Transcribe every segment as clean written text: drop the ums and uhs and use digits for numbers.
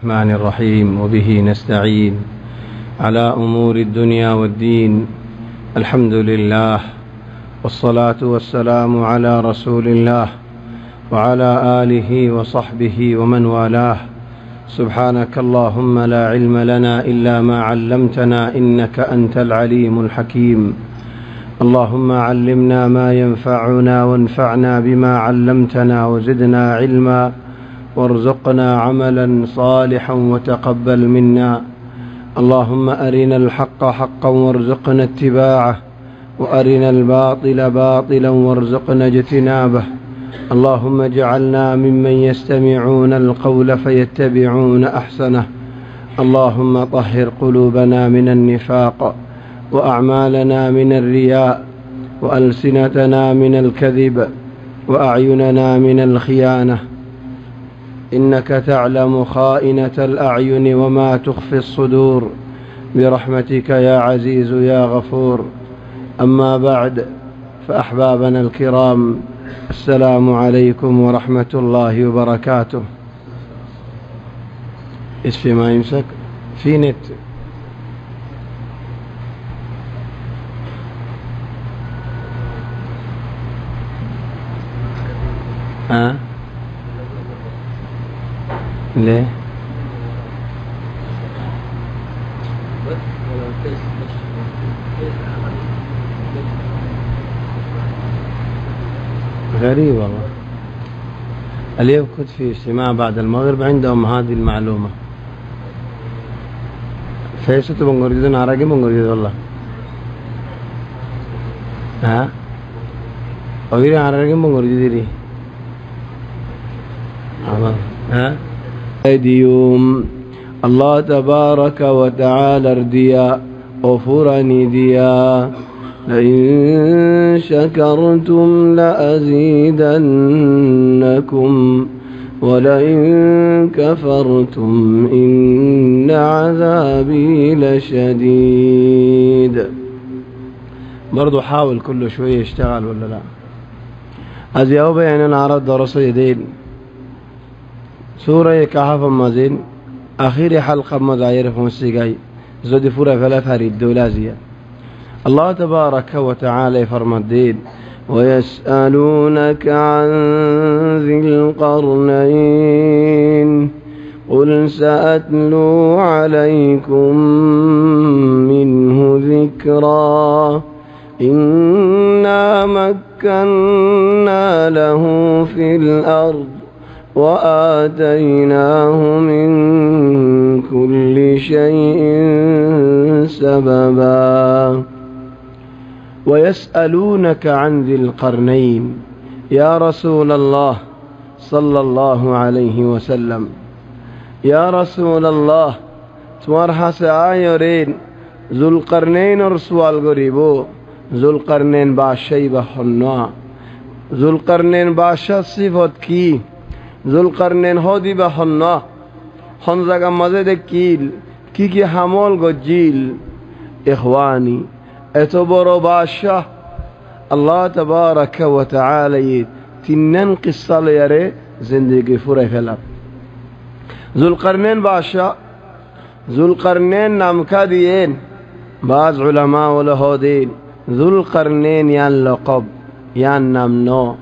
الرحمن الرحيم وبه نستعين على أمور الدنيا والدين. الحمد لله والصلاة والسلام على رسول الله وعلى آله وصحبه ومن والاه. سبحانك اللهم لا علم لنا إلا ما علمتنا إنك أنت العليم الحكيم. اللهم علمنا ما ينفعنا وانفعنا بما علمتنا وزدنا علما وارزقنا عملا صالحا وتقبل منا. اللهم أرنا الحق حقا وارزقنا اتباعه وأرنا الباطل باطلا وارزقنا اجتنابه. اللهم اجعلنا ممن يستمعون القول فيتبعون أحسنه. اللهم طهر قلوبنا من النفاق وأعمالنا من الرياء وألسنتنا من الكذب وأعيننا من الخيانة، إنك تعلم خائنة الأعين وما تخفي الصدور، برحمتك يا عزيز يا غفور. أما بعد، فأحبابنا الكرام، السلام عليكم ورحمة الله وبركاته. اسفي ما يمسك في نت. ليه؟ غريب والله. اليوم كنت في اجتماع بعد المغرب عندهم هذه المعلومة. فيسوت بنقول عراقي بنقول والله. أويري عراقي بنقول دي. ديوم الله تبارك وتعالى رديا غفرني ديا لئن شكرتم لأزيدنكم ولئن كفرتم إن عذابي لشديد. برضو حاول كل شوية يشتغل ولا لا. أزياوبة يعني نعرض درسي دين سورة كهف مازين آخر حلقة مزاير فمسيقاي زود فورة فلا فريد دولازية. الله تبارك وتعالى فرمدين ويسألونك عن ذي القرنين قل سأتلو عليكم منه ذكرا إنا مكنا له في الأرض وآتيناه من كل شيء سببا. ويسألونك عن ذي القرنين يا رسول الله صلى الله عليه وسلم. يا رسول الله تمرح سآيرين ذو القرنين رسوال قريبو ذو القرنين باشيبه حنا ذو القرنين باشا صفت کی ذو القرنين هودي بحنا خنزق مزد كيل كي حمول گجيل. إخواني اتبرو باشا الله تبارك وتعالى تنن قصة ليري زندگي فري فلاب. ذو القرنين باشا ذو القرنين نامكا ديين بعض علماء ولهودين ذو القرنين يان لقب يان نامنو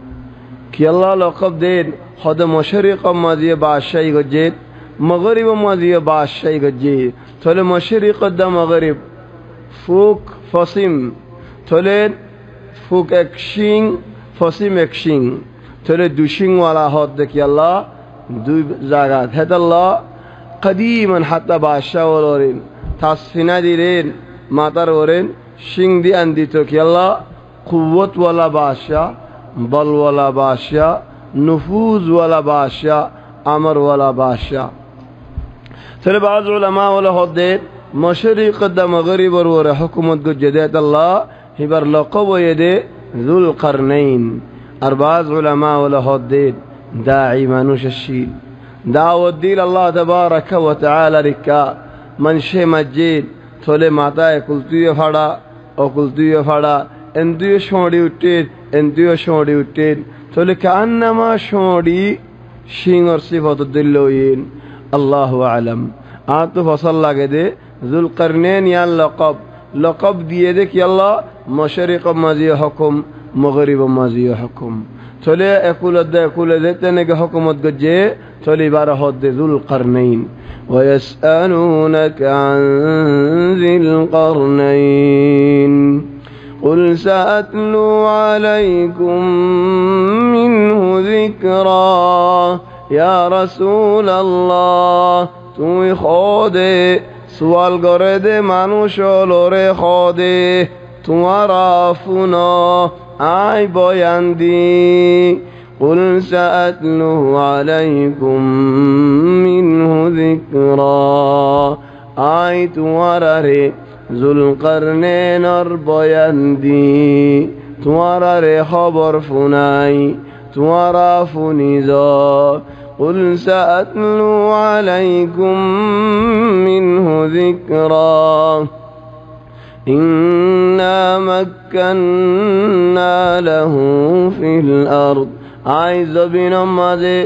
كي الله لقب دين خود مشرق ماضي بادشاہی گجید مغرب ماضي بادشاہی گجید تول مشرق دا مغرب فوق فصیم تول فوق اکشین فصیم اکشین تول دوشین والا هاد دکی الله دو زاگات هد الله قديما حتى بادشاہ ولورين تصفینا دیرین ماتر ورین شین دی اندی تو کی الله قوت والا بادشاہ بل والا بادشاہ نفوذ ولا باشا أمر ولا باشا. ترى بعض علماء ولا هديت مشرق دا مغرب ور حكومة جديد الله هبر لقب يدي ذو القرنين. أربعة علماء ولا هديت داعي مانوش الشيل دعوة ديل الله تبارك وتعالى ركا من شيء مجيد تولي ماتا قلتو فدا أو قلتو فدا اندو شوني وتين اندو شوني وتين تولي كأنما شوني شين صفة الدلوين अल्लाहु आलम। आ तो फसल लगे दे जुल्करनैन या लक़ब दिए दे कि अल्लाह मशरिक़ मज़ी हुकुम मग़रिब मज़ी हुकुम चले एकुल देते के हुकूमत गजे चले बारह होदे जुल्करनैन। वयस्अलूनक अन ज़िल्करनैन क़ुल सअत्लू अलैकुम मिन्हु ज़िक्रा या रसूल अल्लाह। तुई खोदे सवाल करे दे मानुष लोरे खोदे तुम्हारा फुनो आय बयान दी। क़ुल सअत्लू अलैकुम मिन्हु ज़िक्रा आय तुम्हारा रे जुल्करनैन और बयान दी तुम्हारा रे खबर फुनाई तुम्हारा फुनिज़ा। क़ुल सअत्लू अलैकुम मिन्हु ज़िक्रा इन्ना मक्कन्ना लहू फिल अर्द आय ज़मीन माज़े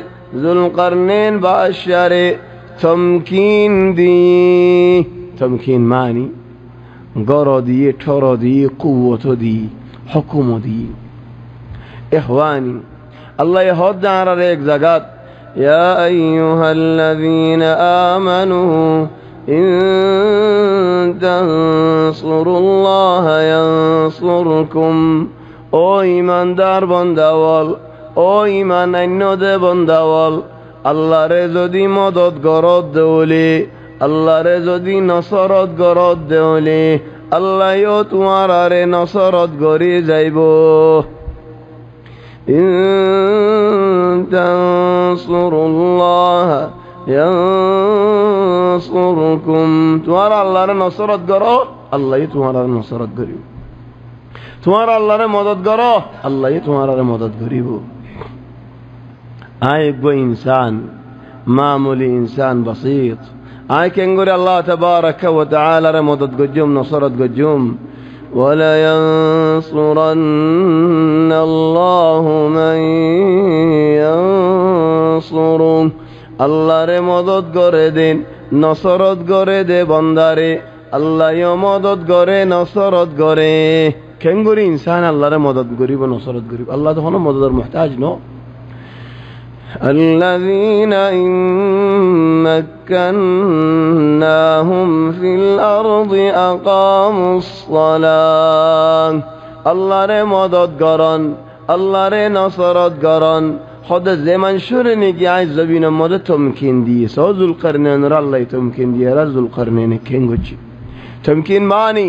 जुल्करनैन बादशाह तमकीन दी। तमकीन मानी गौरव दिए ठौरो दिए कुव्वत दी हुकुम दी। इख़वानी अल्लाह यहूद दारा एक जगह या अय्युहल्लज़ीना आमनू इन तंसुरुल्लाह यंसुरकुम। ओ ईमानदार बंदावल ओ ईमान अन्यदे बंदावल अल्लाह रे जदि मदद गरद देवले अल्लाह रे जदि नसरत गरद देवले अल्लाह यो तुम्हारा रे नसरत गरी जाइबो। इन तंसुरुल्लाह यंसुरकुम तुम्हारा अल्लाह रे नसरत करो अल्लाह ही तुम्हारा नसरत करी। तुम्हारा अल्लाह रे मदद करो अल्लाह ही तुम्हारा रे मदद करीबो। आय गो इंसान मामूली इंसान बसीत आय केंगुरे अल्लाह तबारक व तआला रे मदद गजुम नसरत गजुम। वला यंसुरन्ना अल्लाहु मन यंसुरु अल्लाह रे मदद करे देन नसरत करे दे बंदारे अल्लाह यो मदद करे नसरत करे। केंगुरी इंसान अल्लाह रे मदद करिब नसरत करिब अल्लाह तो हनो मददर मोहताज नो। الذين إن مكناهم في الأرض أقاموا الصلاة الله रे मदद करन अल्लाह रे नसरत करन खुद ज़मान शुरनी की आज ज़मीन मदद तमकीन दिए सो जुल्करनैन अल्लाह तमकीन दिए जुल्करनैन केंगुची तमकीन मानी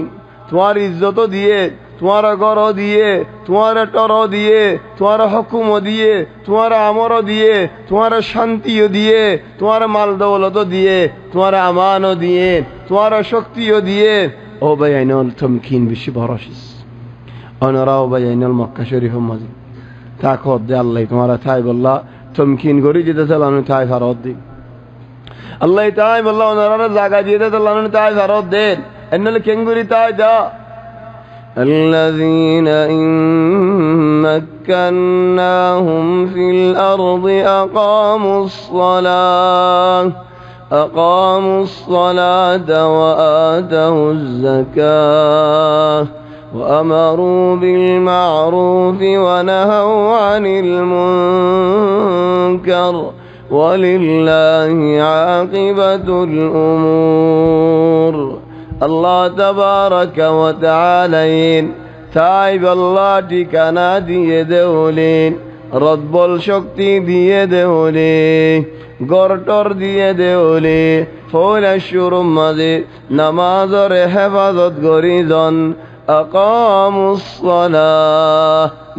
तुम्हारी इज्जत दिए तुम्हारा गौरव दिए तुम्हारा टरो दिए तुम्हारा हुकुम दिए तुम्हारा अमर दिए तुम्हारा शांति दिए तुम्हारा माल दौलत दिए तुम्हारा अमान दिए तुम्हारा शक्ति दिए। ओ बयानल तमकीन बिशी भरोशिस अनराव बयानल मक्का शरीफ मजी ताकत दे अल्लाह तुम्हारा थाई बल्ला तमकीन गरी जिते चलानो थाई फरत दे अल्लाह थाई बल्ला अनरा जागा जिते चलानो थाई फरत दे एनल केंगुरी थाई जा। الذين إن مكناهم في الأرض أقاموا الصلاة وآتوا الزكاة وأمروا بالمعروف ونهوا عن المنكر ولله عاقبة الأمور। अल्लाह तबारक व तआला ताइब अल्लाह ठिकाना दिए देवलेन रद्बल शक्ति दिए देवले गरटर दिए देवले फौल शुरू मजे नमाजर हेफाजत गरीजन अकामुस्सलाह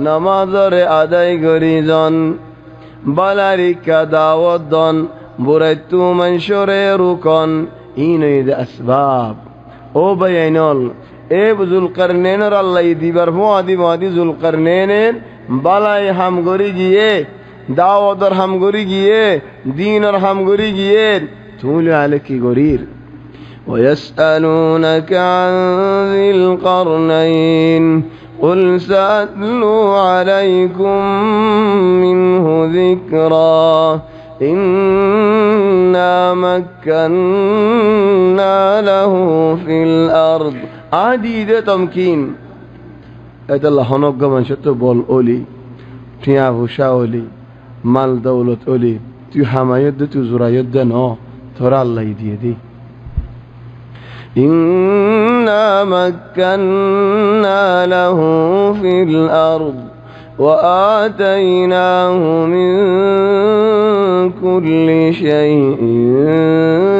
नमाजर आदाय गरीजन बालारिका दावत दन बुरैतु मंशुरे रुकन इन असबाब। ओ बयानल ए जुल्करनैन अल्लाह दिबार मुआदी मुआदी जुल्करनैन बालाई हम गरी गिए दावतर हम गरी गिए दीनर हम गरी गिए तुल आले की गरीर। वयस्अलूनक अन ज़िल्करनैन क़ुल सअत्लू अलैकुम मिन्हु ज़िक्रा इन्ना مكنا له في الأرض عادي ده تمكين هذا الله هنوك من شتو بول أولي تيا وشا أولي مال دولة أولي تو حمايت تو زرايت ده نو ترى الله يدي إنا مكنا له في الأرض وآتيناه من كل شيء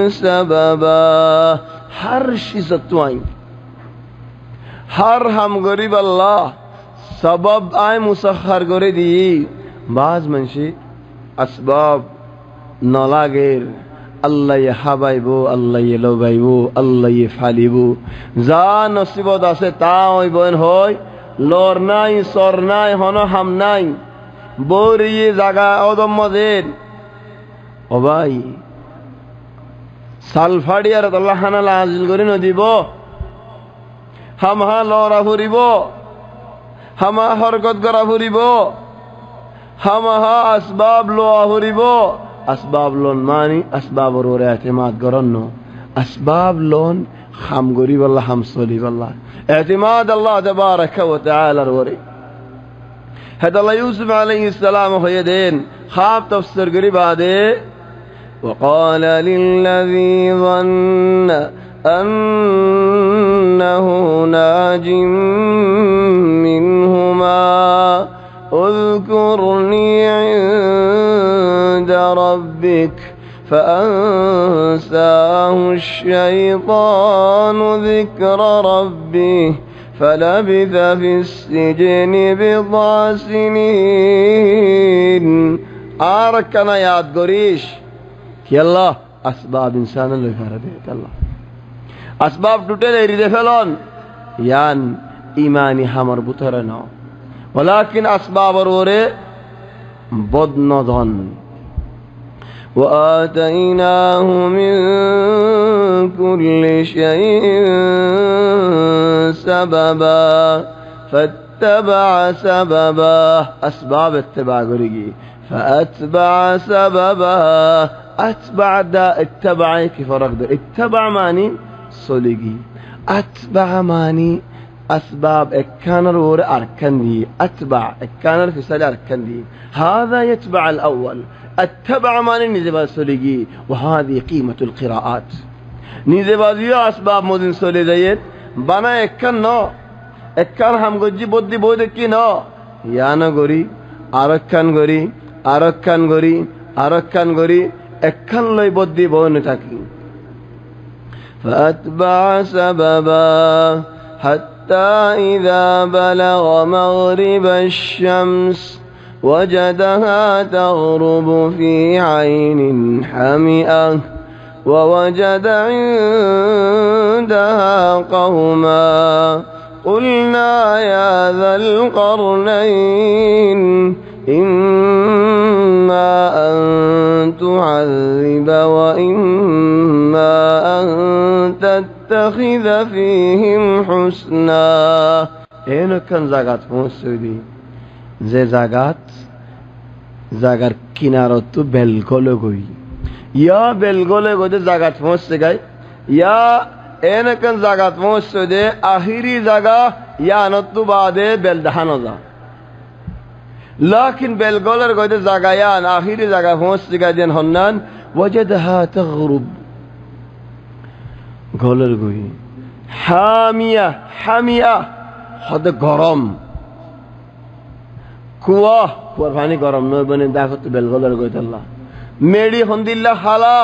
سببا هر چیز توائیں ہر ہم غریب اللہ سبب آئے مسخر گری دی باز منشی اسباب نلاغیر اللہ یہ حبائبو اللہ یہ لوبائبو اللہ یہ فالیبو زا نصیبو داسے تاوئی بوین ہوئی لور নাই সর নাই হন হাম নাই বরিয়ে জায়গা অদম মজেদ ও ভাই সালফাড়ি আর আল্লাহ হানা লাজিল করে নদিব হাম হা লরা ফুরিব হামা হরকত করা ফুরিব হাম হা আসবাব লোয়া ফুরিব আসবাব লোন মানি আসবাবর ওরে এতেমাদ করন্ন আসবাব লোন হাম গরিব আল্লাহ হাম সলিব আল্লাহ اعتماد الله تبارك وتعالى الوري هذا الله يوسف عليه السلام هي دين خاب تفسير قريب هذه وقال للذي ظن أنه ناج منهما اذكرني عند ربك فأنساه الشيطان ذكر ربه فلبث في السجن بضع سنين آركنا ياد قريش يلا أسباب إنسان اللي فردت الله أسباب تتلي ريد فلون يان إيماني حمر بطرنا ولكن أسباب روري بدنضن وآتيناه من كل شيء سببا فاتبع سببا أسباب اتباع قريقي فأتبع سببا أتبع دا اتبع كيف رقد اتبع ماني صلقي أتبع ماني أسباب اكان الور أركن دي أتبع اكان الفصل أركن دي هذا يتبع الأول اتبع ماني نزبا سوليجي وهذه قيمة القراءات نزبا زيو أسباب مدن سولي زيد بنا اكان نو اكان هم گجي بودي بودكي نو يانا غوري أركان غوري أركان غوري أركان غوري اكان لي بودي بون تاكي فأتبع سببا حتى إذا بلغ مغرب الشمس وجدها تغرب في عين حمئة ووجد عندها قوما قلنا يا ذا القرنين إما أن تعذب وإما أن تتخذ فيهم حسنا إنه كان زاغات موسودي যে জাগার কিনারত তো বেলগলে গই ইয়া বেলগলে গদে জাগাত পৌঁছতে গায় ইয়া এনেকন জাগাত পৌঁছতে দে আখিরি জাগা ইয়া নতু বাদে বেলদাহানো যা لكن বেলগলের গদে জাগা ইয়া আখিরি জাগা পৌঁছতে গায় দেন হন্নান ওয়াজাদহা তাগরুব গলের গই হামিয়া হামিয়া হদ গরম কুয়া কুয়ার পানি গরম নয় বনে দেখো তো বেলগলের গইতে আল্লাহ মেডি হন্দিল্লা খালা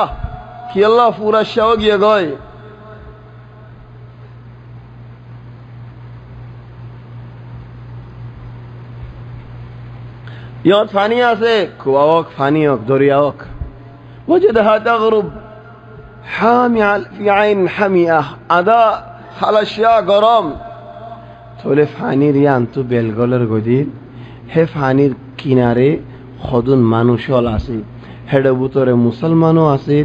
কি আল্লাহ পুরা শাও গিয়ে গয় ইয়াত পানি আছে কুয়া হোক পানি হোক দরিয়া হোক وجدها تغرب حامية في عين حمية أدا خلاشيا গরম তোলে পানি রিয়ান তো বেলগলের গদির হে পানির কিনারে খদুন মানুষল আছে হেডে ভিতরে মুসলমানও আছে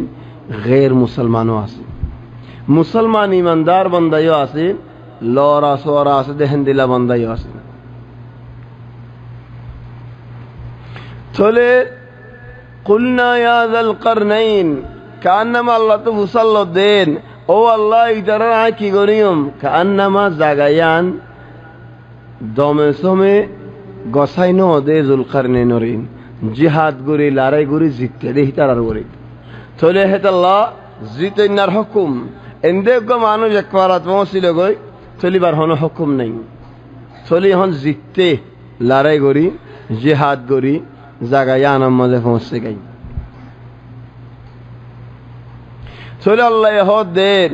গैर মুসলমানও আছে মুসলমান ইমানদার বান্দাইও আছে লরা সোরা আছে দেহেন দিলা বান্দাইও আছে চলে قلنا يا ذا القرنين কান্নামা আল্লাহ তো মুসাল্ল দেন ও আল্লাহ ইতারা আয় কি করিম কান্নামা জাগায়ান দমে সমে গসাই ন দে জুলকারনাইন নরিন জিহাদ গরি লড়াই গরি জিততে দে হিতারার গরি থলে হেতাল্লাহ জিতনার হুকুম এন্দে গো মানুষ একবার পৌঁছিল গই থলিবার হন হুকুম নাই থলি হন জিততে লড়াই গরি জিহাদ গরি জাগায়ান মাঝে পৌঁছে গাই থলে আল্লাহ হদ দেন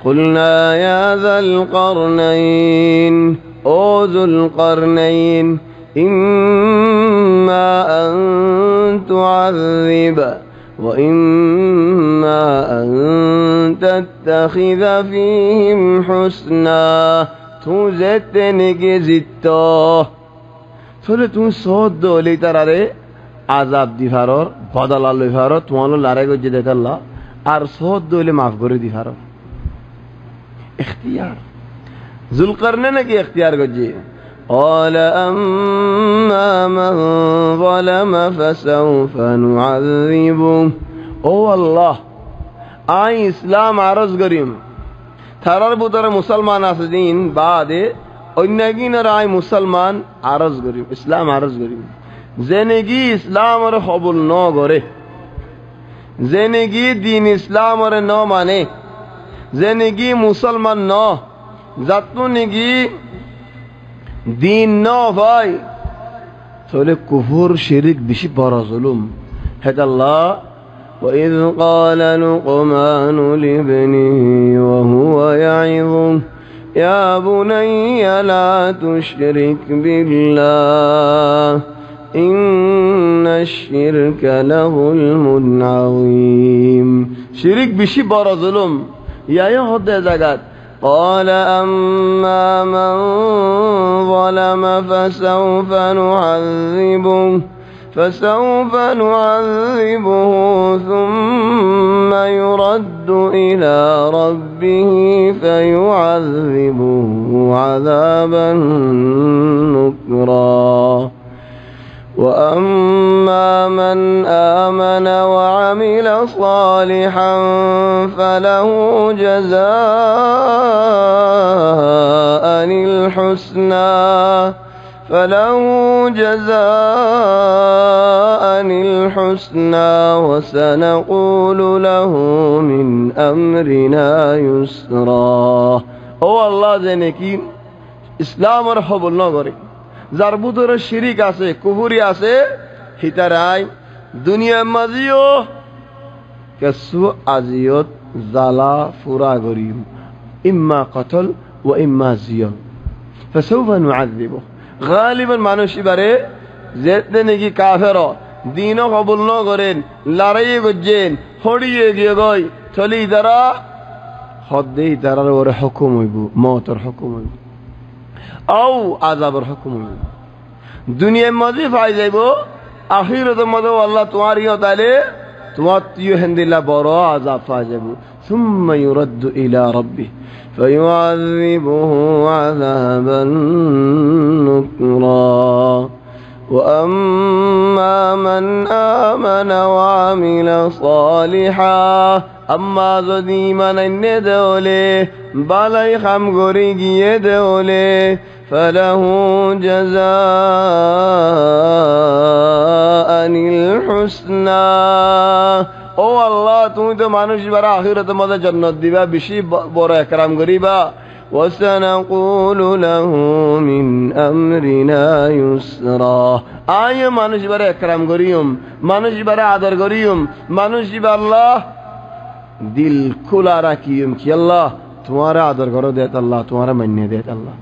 قلنا يا ذا القرنين أو ذو القرنين إما أن تعذب وإما أن تتخذ فيهم حسنا تزتنك زدته فله تم صوت دولي ترى عذاب دفارور بدل الله دفارور تمالو لاري کو جدت الله আর صوت دولي معاف করে دفارور اختيار ذوالقرنين কি اختيار করছে قال أما من ظلم فسوف نعذبه ও আল্লাহ আই ইসলাম আরজ করিম থারার ভিতরে মুসলমান আছে দিন বাদে অন্যগিনের আই মুসলমান আরজ করিম ইসলাম আরজ করিম জেনেগি ইসলাম আর কবুল ন করে জেনেগি দিন ইসলাম আর ন মানে জেনেগি মুসলমান ন জাতু নেগি দিন ন ভাই তাহলে কুফর শিরিক বেশি বড় জুলুম হেদাল্লাহ وإذ قال لقمان لابنه وهو يعظه يا بني لا تشرك بالله إن الشرك لظلم عظيم শিরিক বেশি বড় জুলুম ইয়া হদে জাগাত قال أما من ظلم فسوف نعذبه ثم يرد إلى ربه فيعذبه عذابا نكرا وأما من آمن وعمل صالحا فله جزاء الحسنى وسنقول له من أمرنا يسرا ও আল্লাহ জানে কি ইসলাম আর কবুল না করে যার ভিতরে শিরিক আছে কুফরি আছে হিতারাই দুনিয়া মাজিও কেসু আজিয়ত জালা ফুরা গরিম ইম্মা কতল ও ইম্মা জিয়ন فسوف نعذبه غالبا মানুষ ইবারে যেতে নাকি কাফের দিনও কবুল ন করেন লড়াই গজেন হড়িয়ে গিয়ে গই চলি দ্বারা হদ্দেই দ্বারার ওরে হুকুম হইব মওতের হুকুম হইব আও আযাবের হুকুম হইব দুনিয়ার মধ্যে পাই যাইব আখিরাতের মধ্যে আল্লাহ তোমার তাইলে তোমার তিও হেন্দিলা বড় আযাব পাই যাইব সুম্মা ইউরাদ্দু ইলা রাব্বি فيعذبه عذابا نكرا وأما من آمن وعمل صالحا أما ذي من الندولي بالي خمغري يدولي فله جزاء الحسنى ও আল্লাহ তুমি তো মানুষ বারা আখিরাতের মধ্যে জান্নাত দিবা বেশি বড় একরাম করিবা ওয়াসানাকুলু লাহু মিন আমরিনা ইউসরা আয় মানুষ বারা একরাম করিম মানুষ বারা আদর করিম মানুষ বা আল্লাহ দিল খোলা রাখিম কি আল্লাহ তোমারে আদর করো দেত আল্লাহ তোমারে মান্য দেত আল্লাহ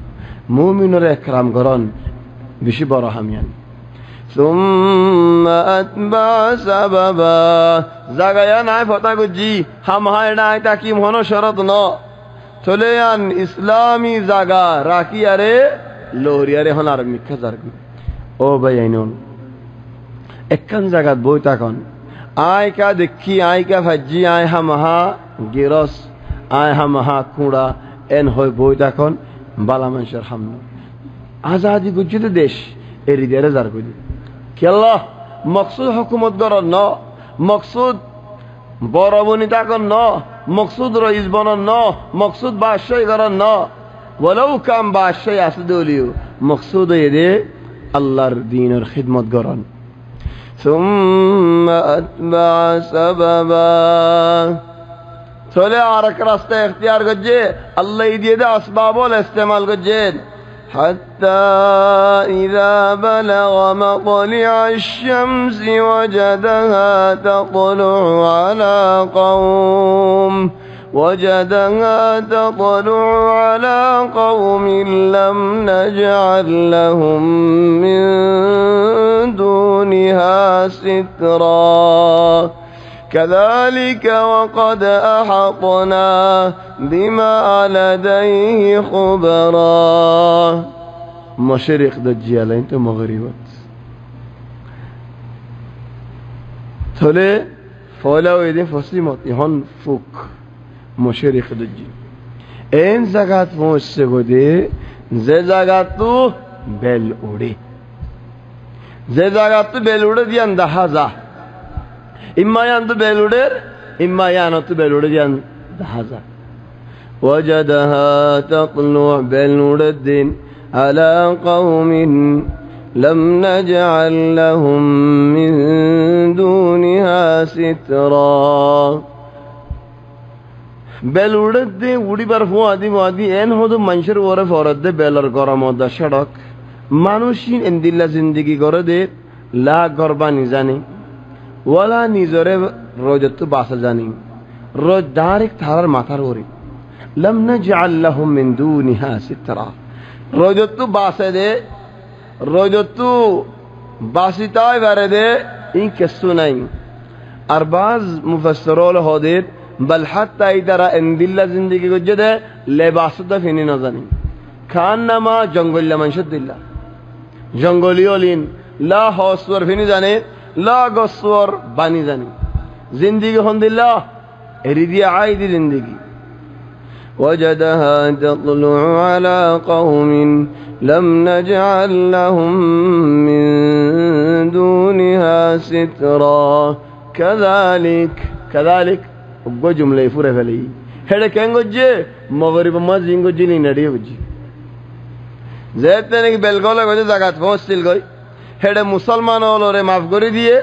মুমিনের একরাম করন বেশি বড় হামিয়ান ثم أتبع سببا জাগায়া নাই ফতা গুজি হাম হায় নাই তাকি মন শরত ন চলেয়ান ইসলামী জাগা রাখি আরে লোহরি আরে হন আর মিথ্যা জারগি ও ভাই আইনুন একখান জাগাত বই তাকন আয় কা দেখি আয় কা ভাজি আয় হামহা গিরস আয় হামহা কুড়া এন হয় বই তাকন বালা মানুষের হামন আজাদি গুজিত দেশ এরি দেরে জারগি কি আল্লাহ মকসুদ হুকুমত গরন ন মকসুদ বরবনি তাকন ন মকসুদ রইস বনন ন মকসুদ বাদশাহী করন ন বলেও কাম বাদশাহী আছে দলিও মকসুদ এদে আল্লাহর দ্বীনের খিদমত করন সুম্মা আতবা সাবাবা চলে আরেক রাস্তা ইখতিয়ার করছে আল্লাহ দিয়ে দে আসবাবল ইস্তেমাল করছে حتى إذا بلغ مطلع الشمس وجدها تطلع على قوم لم نجعل لهم من دونها سترا كذلك وقد أحطنا بما لديه خبرا مشرق دجال انت مغربات تولي فولاو يدين فسيمات يهون فوق مشرق دجال این زغات موشه گده زه زغاتو بل اوڑی زه زغاتو بل اوڑی دیان دهازا إما يندو بلودر إما يانتو بلودر يان دهازا وجدها تطلع بلودر على قوم لم نجعل لهم من دونها سترا بلودر وڑی برفو آدی این هدو منشر ورف ورد بلر گرامو دا شرک মানুষিন এন্দিল্লা জিন্দিগি করে দে লা গরবানি জানি ওয়ালা নিজরে রোজত বাসা জানি রোজ ডাইরেক্ট থারার মাথার ওরে লম নাজআল লাহুম মিন দুনিহা সিতরা রোজত বাসে দে রোজত বাসিতাই বারে দে ইন কিছু নাই আর বাজ মুফাসসিরুল হদির বল হাত্তা ইদারা এন্দিল্লা জিন্দিগি গজে দে লেবাসত ফিনি না জানি খান নামা জঙ্গল মানশদিল্লা জঙ্গলিওলিন লা হসওয়ার ফিনি জানে لا قصور باني زاني زندگي هند الله اريدي عايد زندگي وجدها تطلع على قوم لم نجعل لهم من دونها سترا كذلك وجو جمله فوره فلي هدا كان گجه مغرب ما زين گجي ني نډي گجي زيتنك بلگولا گجه زکات فوسل گئی হেডে মুসলমান হলরে মাফ করে দিয়ে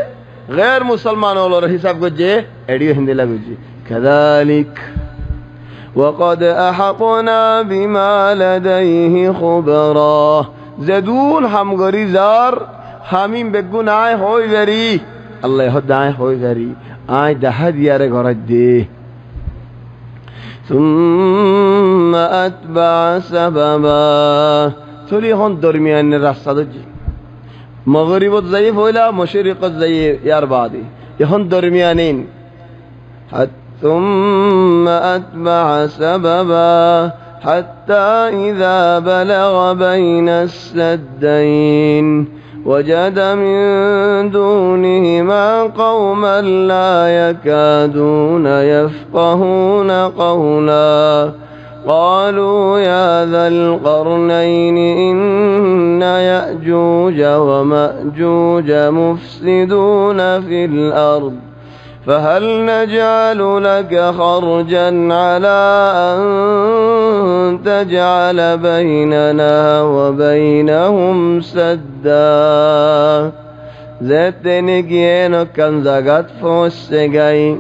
গैर মুসলমান হলরে হিসাব করছে এডিও হিন্দি লাগুজি كذلك وقد احطنا بما لديه خبرا زدون هم غريزار حمیم بگون آی ہوئی وری اللہ ہدای ہوئی وری آی دهد یاره گرد دی ثم اتبع سببا تولی هون درمیان راست دادی مغربت ضعیف ولا مشرقت ضعیف یار بعدی یهون درمیانین ثم أتبع سببا حتى إذا بلغ بين السدين وجد من دونهما قوما لا يكادون يفقهون قولا قالوا يا ذا القرنين إن يأجوج ومأجوج مفسدون في الأرض فهل نجعل لك خرجا على أن تجعل بيننا وبينهم سدا ذاتنجين كان زغت فوسجاي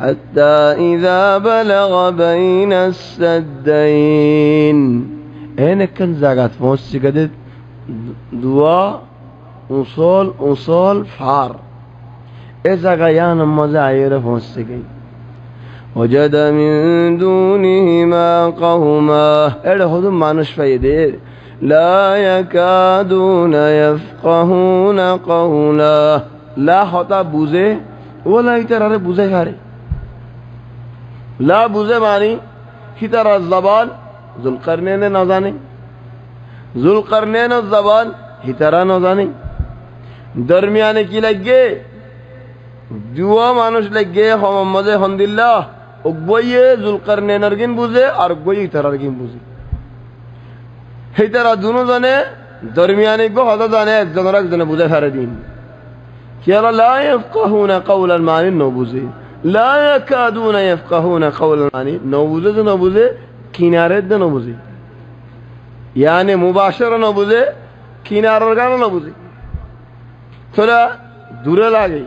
حتى إذا بلغ بين السدين هنا كان زغت فوسجاي دوا أصول فار إذا غيان مزاير فوسجاي وجد من دونهما قوما إلهذ مانوش فايدير لا يكادون يفقهون قولا لا خطا بوزه ولا يترى بوزه خاري لا بوزه ماني كتر الزبان ذو القرنين نزاني ذو القرنين الزبان هترى نزاني درمیانه کی لگے দুয়া মানুষ লাগে মোহাম্মদ হামদুলিল্লাহ ওগবয়ে যুলকারনাইন আরগিন বুঝে আর ওগবয়ে ইতারারগিন বুঝে হেতারা দুনো জানে দরমিয়ানে গো হদা জানে একজনের একজনে বুঝে ফেরে দিন কি আলা লা ইয়াফকাহুনা কাওলান মানে নো বুঝে লা ইয়াকাদুনা ইয়াফকাহুনা কাওলান, মানে নবুজে তো নবুজে, কিনারে তো নবুজে, ইয়ানি মুবাশারা নবুজে, কিনারের গান নবুজে, তোরা দূরে লাগে।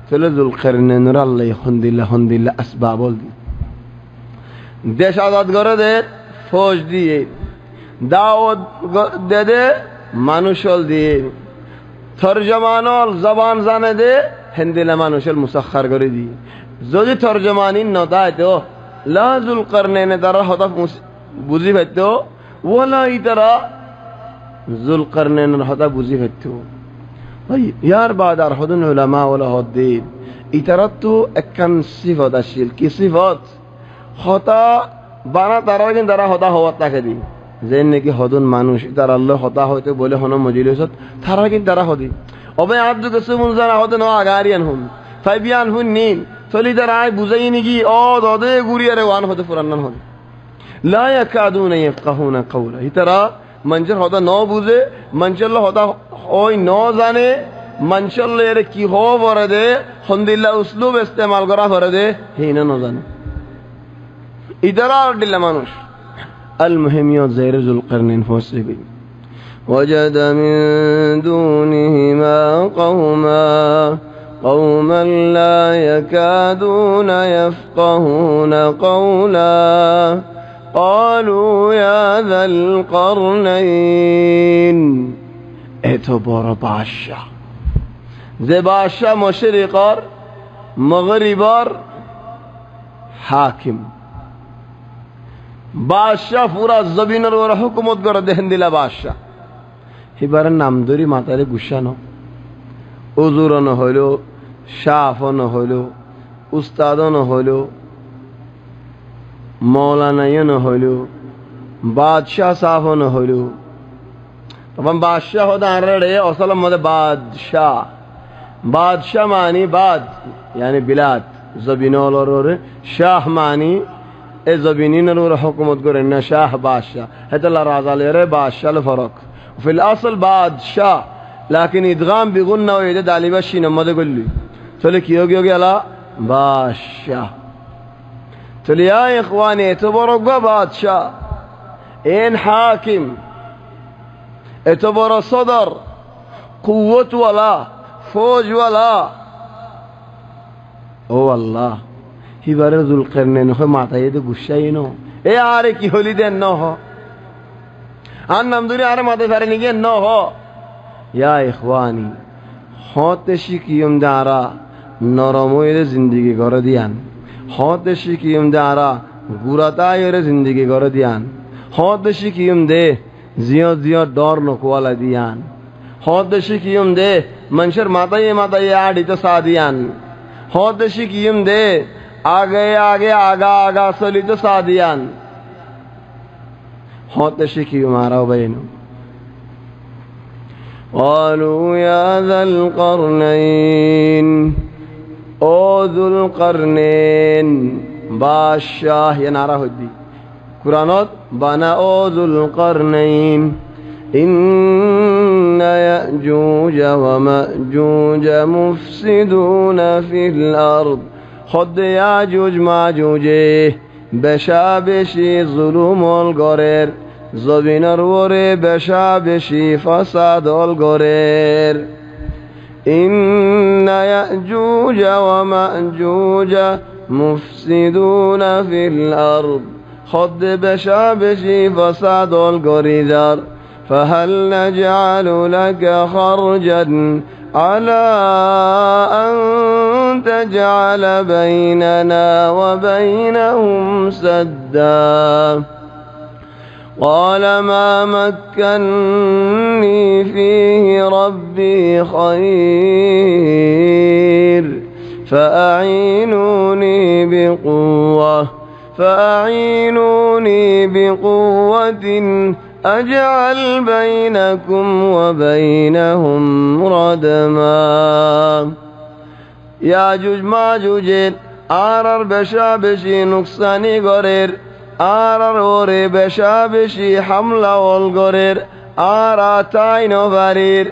তোলে যুলকারনাইনের আল্লাহ হন্দিল্লা আসবাব দি, দেশ আজাদ করে দে, ফৌজ দিয়ে দাওয়াত দে দে, মানুষল দিয়ে তরজমানল জবান জানে দে, হিন্দিলা মানুষের মুসাক্ষার করে দি। যদি তরজমানি নদায় তো লা যুলকারনাইনে তারা হতা বুঝি পাইত, ওলা ইতারা যুলকারনাইনের হতা বুঝি পাইত। ইয়ার বাদ আর হদুন উলামা ওলা হদ্দিন ইতারাত তো একখান সিফত আসিল, কি সিফত? হতা বানা তারা কিন্তু তারা হতা হওয়ার তাকে দি, যে নাকি হদুন মানুষ তার আল্লাহ হতা হইতে বলে হন মজিলিসত তারা কিন্তু তারা হদি অবে আর যুগে সুমন জানা হতে ন আগারিয়ান হুন ফাইবিয়ান হুন নিন চলি তারা আয় বুঝাই নাকি ও দদে গুড়িয়ারে ওয়ান হতে পুরান্নান হন লা ইয়াকাদুনা ইয়াফকাহুনা কাওলা। ইতারা মানুষের হতা ন বুঝে, মানুষের হতা ওই ন জানে, মানুষের এর কি হওয়া পরে দে হন্দিল্লা উসলুব ইস্তেমাল করা পরে দে হিনা ন জানে। ইতারা আর দিল্লা মানুষ المهم زير ذو القرنين فوسبي وجد من دونهما قوما لا يكادون يفقهون قولا قالوا يا ذا القرنين এত বড় বাদশা, যে বাদশা মশরিকর মগরিবর হাকিম, বাদশাহ পুরা জমিনের ওর হুকুমত করে দেহেন দিলা বাদশাহ। এবারের নাম ধরি মাথারে গুসানো, উজুর ন হইল, শাহ ন হইল, উস্তাদ ন হইল, মৌলানাই ন হইল, বাদশাহ সাহ ন হইল। তখন বাদশাহ হতে অসলম মধ্যে বাদশাহ, বাদশাহ মানি বাদ yani বিলাদ জবিনর, শাহ মানি এ জবিনের ওর হুকুমত করেন না, শাহ বাদশাহ হেতলা রাজালের বাদশাহ ফরক ফিল আসল বাদশাহ লাকিন ইদগাম বিগুন্না ও এদে দালিবা শিন মধ্যে গল্লি চলে কি হোক গেলা বাদশাহ। চলে ইয়া ইখওয়ানি এত বড় বাদশাহ, এন হাকিম, এত বড় সদর, কুওয়াতওয়ালা, ফৌজওয়ালা। ও আল্লাহ, হিবারে যুলকারনাইন হয় মাথায় তো গুসাই ন এ আরে কি হলি দেন ন হ আর নাম ধরে আরে মাথায় ফেরে নিগে ন হ। ইয়া ইখওয়ানি হতে শিকিয়ম যারা নরময়ের জিন্দগি করে দিয়ান, হতে শিকিয়ম যারা গুরাতায়ের জিন্দগি করে দিয়ান, হতে শিকিয়ম দে জিও জিও ডর নকওয়ালা দিয়ান, হতে শিকিয়ম দে মানুষের মাথায় আড়িতে সা দিয়ান, হতে শিকিয়ম দে आगे आगे आगा आगा चली तो सादियान होते शिकी मारा बहनों। قالوا يا ذا القرنين ओ ذुल قرنين बादशाह ये नारा होती कुरानत बना ओ ذुल قرنين إن يأجوج ومأجوج مفسدون في الأرض خود ইয়াজুজ মাজুজে বেশা বেশি জুলুমল গরের, জমিনের ওরে বেশা বেশি ফাসাদল গরের। ইন্না ইয়াজুজ ওয়া মাজুজ মুফসিদুনা ফিল আরদ খদ বেশা বেশি ফাসাদল গরিজার। ফাহাল নাজআলু লাকা খারজান على أن تجعل بيننا وبينهم سدا قال ما مكني فيه ربي خير فأعينوني بقوة أجعل بينكم وبينهم ردما। ইয়াজুজ মাজুজের আর বেশা বেশি নুকসানি গরের, আর ওরে বেশা বেশি হামলা অল গরের, আর তাই নবারির,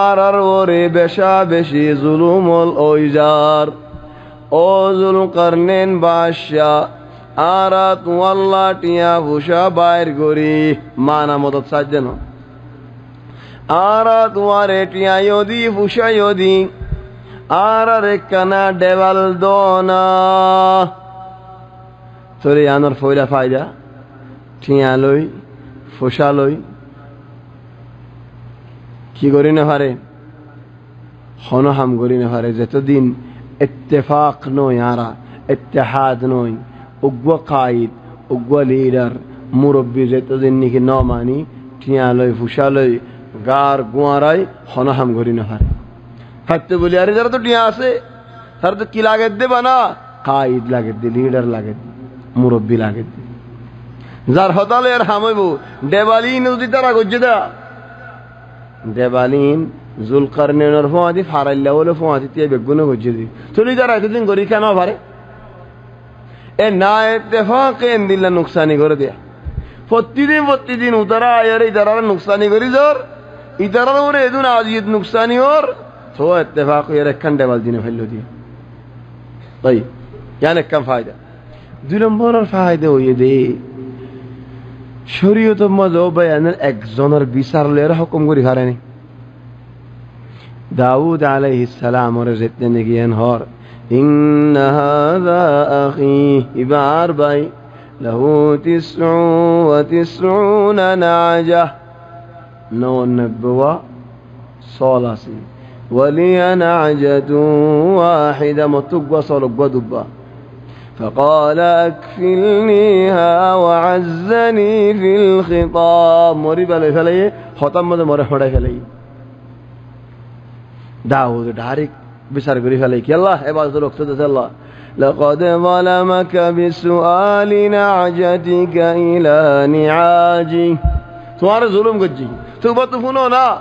আর ওরে বেশা বেশি জুলুমল ওইজার। ও যুলকারনাইন বাদশা আরা তুয়াল্লা টিয়া ভুষা বাইর করি মানা মদত সাজ্জান আরা তোমার টিয়া ইয়দি ভুষা ইয়দি আর রেখানা ডেবাল দোনা তোরে আনার ফয়লা ফায়দা টিয়া লই ফুসা লই কি করি না পারে হনহাম করি না পারে যতদিন ইত্তেফাক নয় আরা ইত্তেহাদ নয় উগ্র কায়েদ উগ্র লিডার মুরব্বী যতদিন নাকি ন মানি টিয়া লই ফুসা লই গার গুয়ারাই হনহাম করি না পারে হাতে বলি আরে যারা তো টিয়া আছে তারা তো কি লাগে দেবা না কায়েদ লাগে দে লিডার লাগে মুরব্বী লাগে যার হতালে আর হামাইব দেবালিন যদি তারা গজ্জে দা দেবালিন যুলকারনাইনের ফোয়াদি ফারাইল্লা বলে ফোয়াদি তে বেগুনে গজ্জে দি তুই যারা এতদিন করি কেন পারে এ না ইত্তেফাক এন দিল্লা নুকসানি করে দেয়া প্রতিদিন উতারা আয়ার ইতারা নুকসানি করি জোর ইতারা ওরে এদুন আজিত নুকসানি ওর তো ইত্তেফাক এর একখান দেবাল দিনে ফেললো দিয়ে তাই ইয়ান একখান ফায়দা দুই নম্বরের ফায়দা হইয়ে দে শরীয়ত মজব বয়ানের একজনের বিচার লয়ের হুকুম করি হারেনি দাউদ আলাইহিস সালাম ওরে যেতে গিয়েন হর ইন্না হাযা আখি ইবার বাই লাহু 99 নাজা 99 صالاسي ولي نعجة واحدة متقوى صلقوى دبا فقال أكفلنيها وعزني في الخطاب مريبا لي فلي ختم مده مره فڑا فلي داود دارك بسر غري فلي كي الله عبادت رخصت الله لقد ظلمك بسؤال نعجتك إلى نعاجي تمہارا ظلم گجی تو بات فنو نا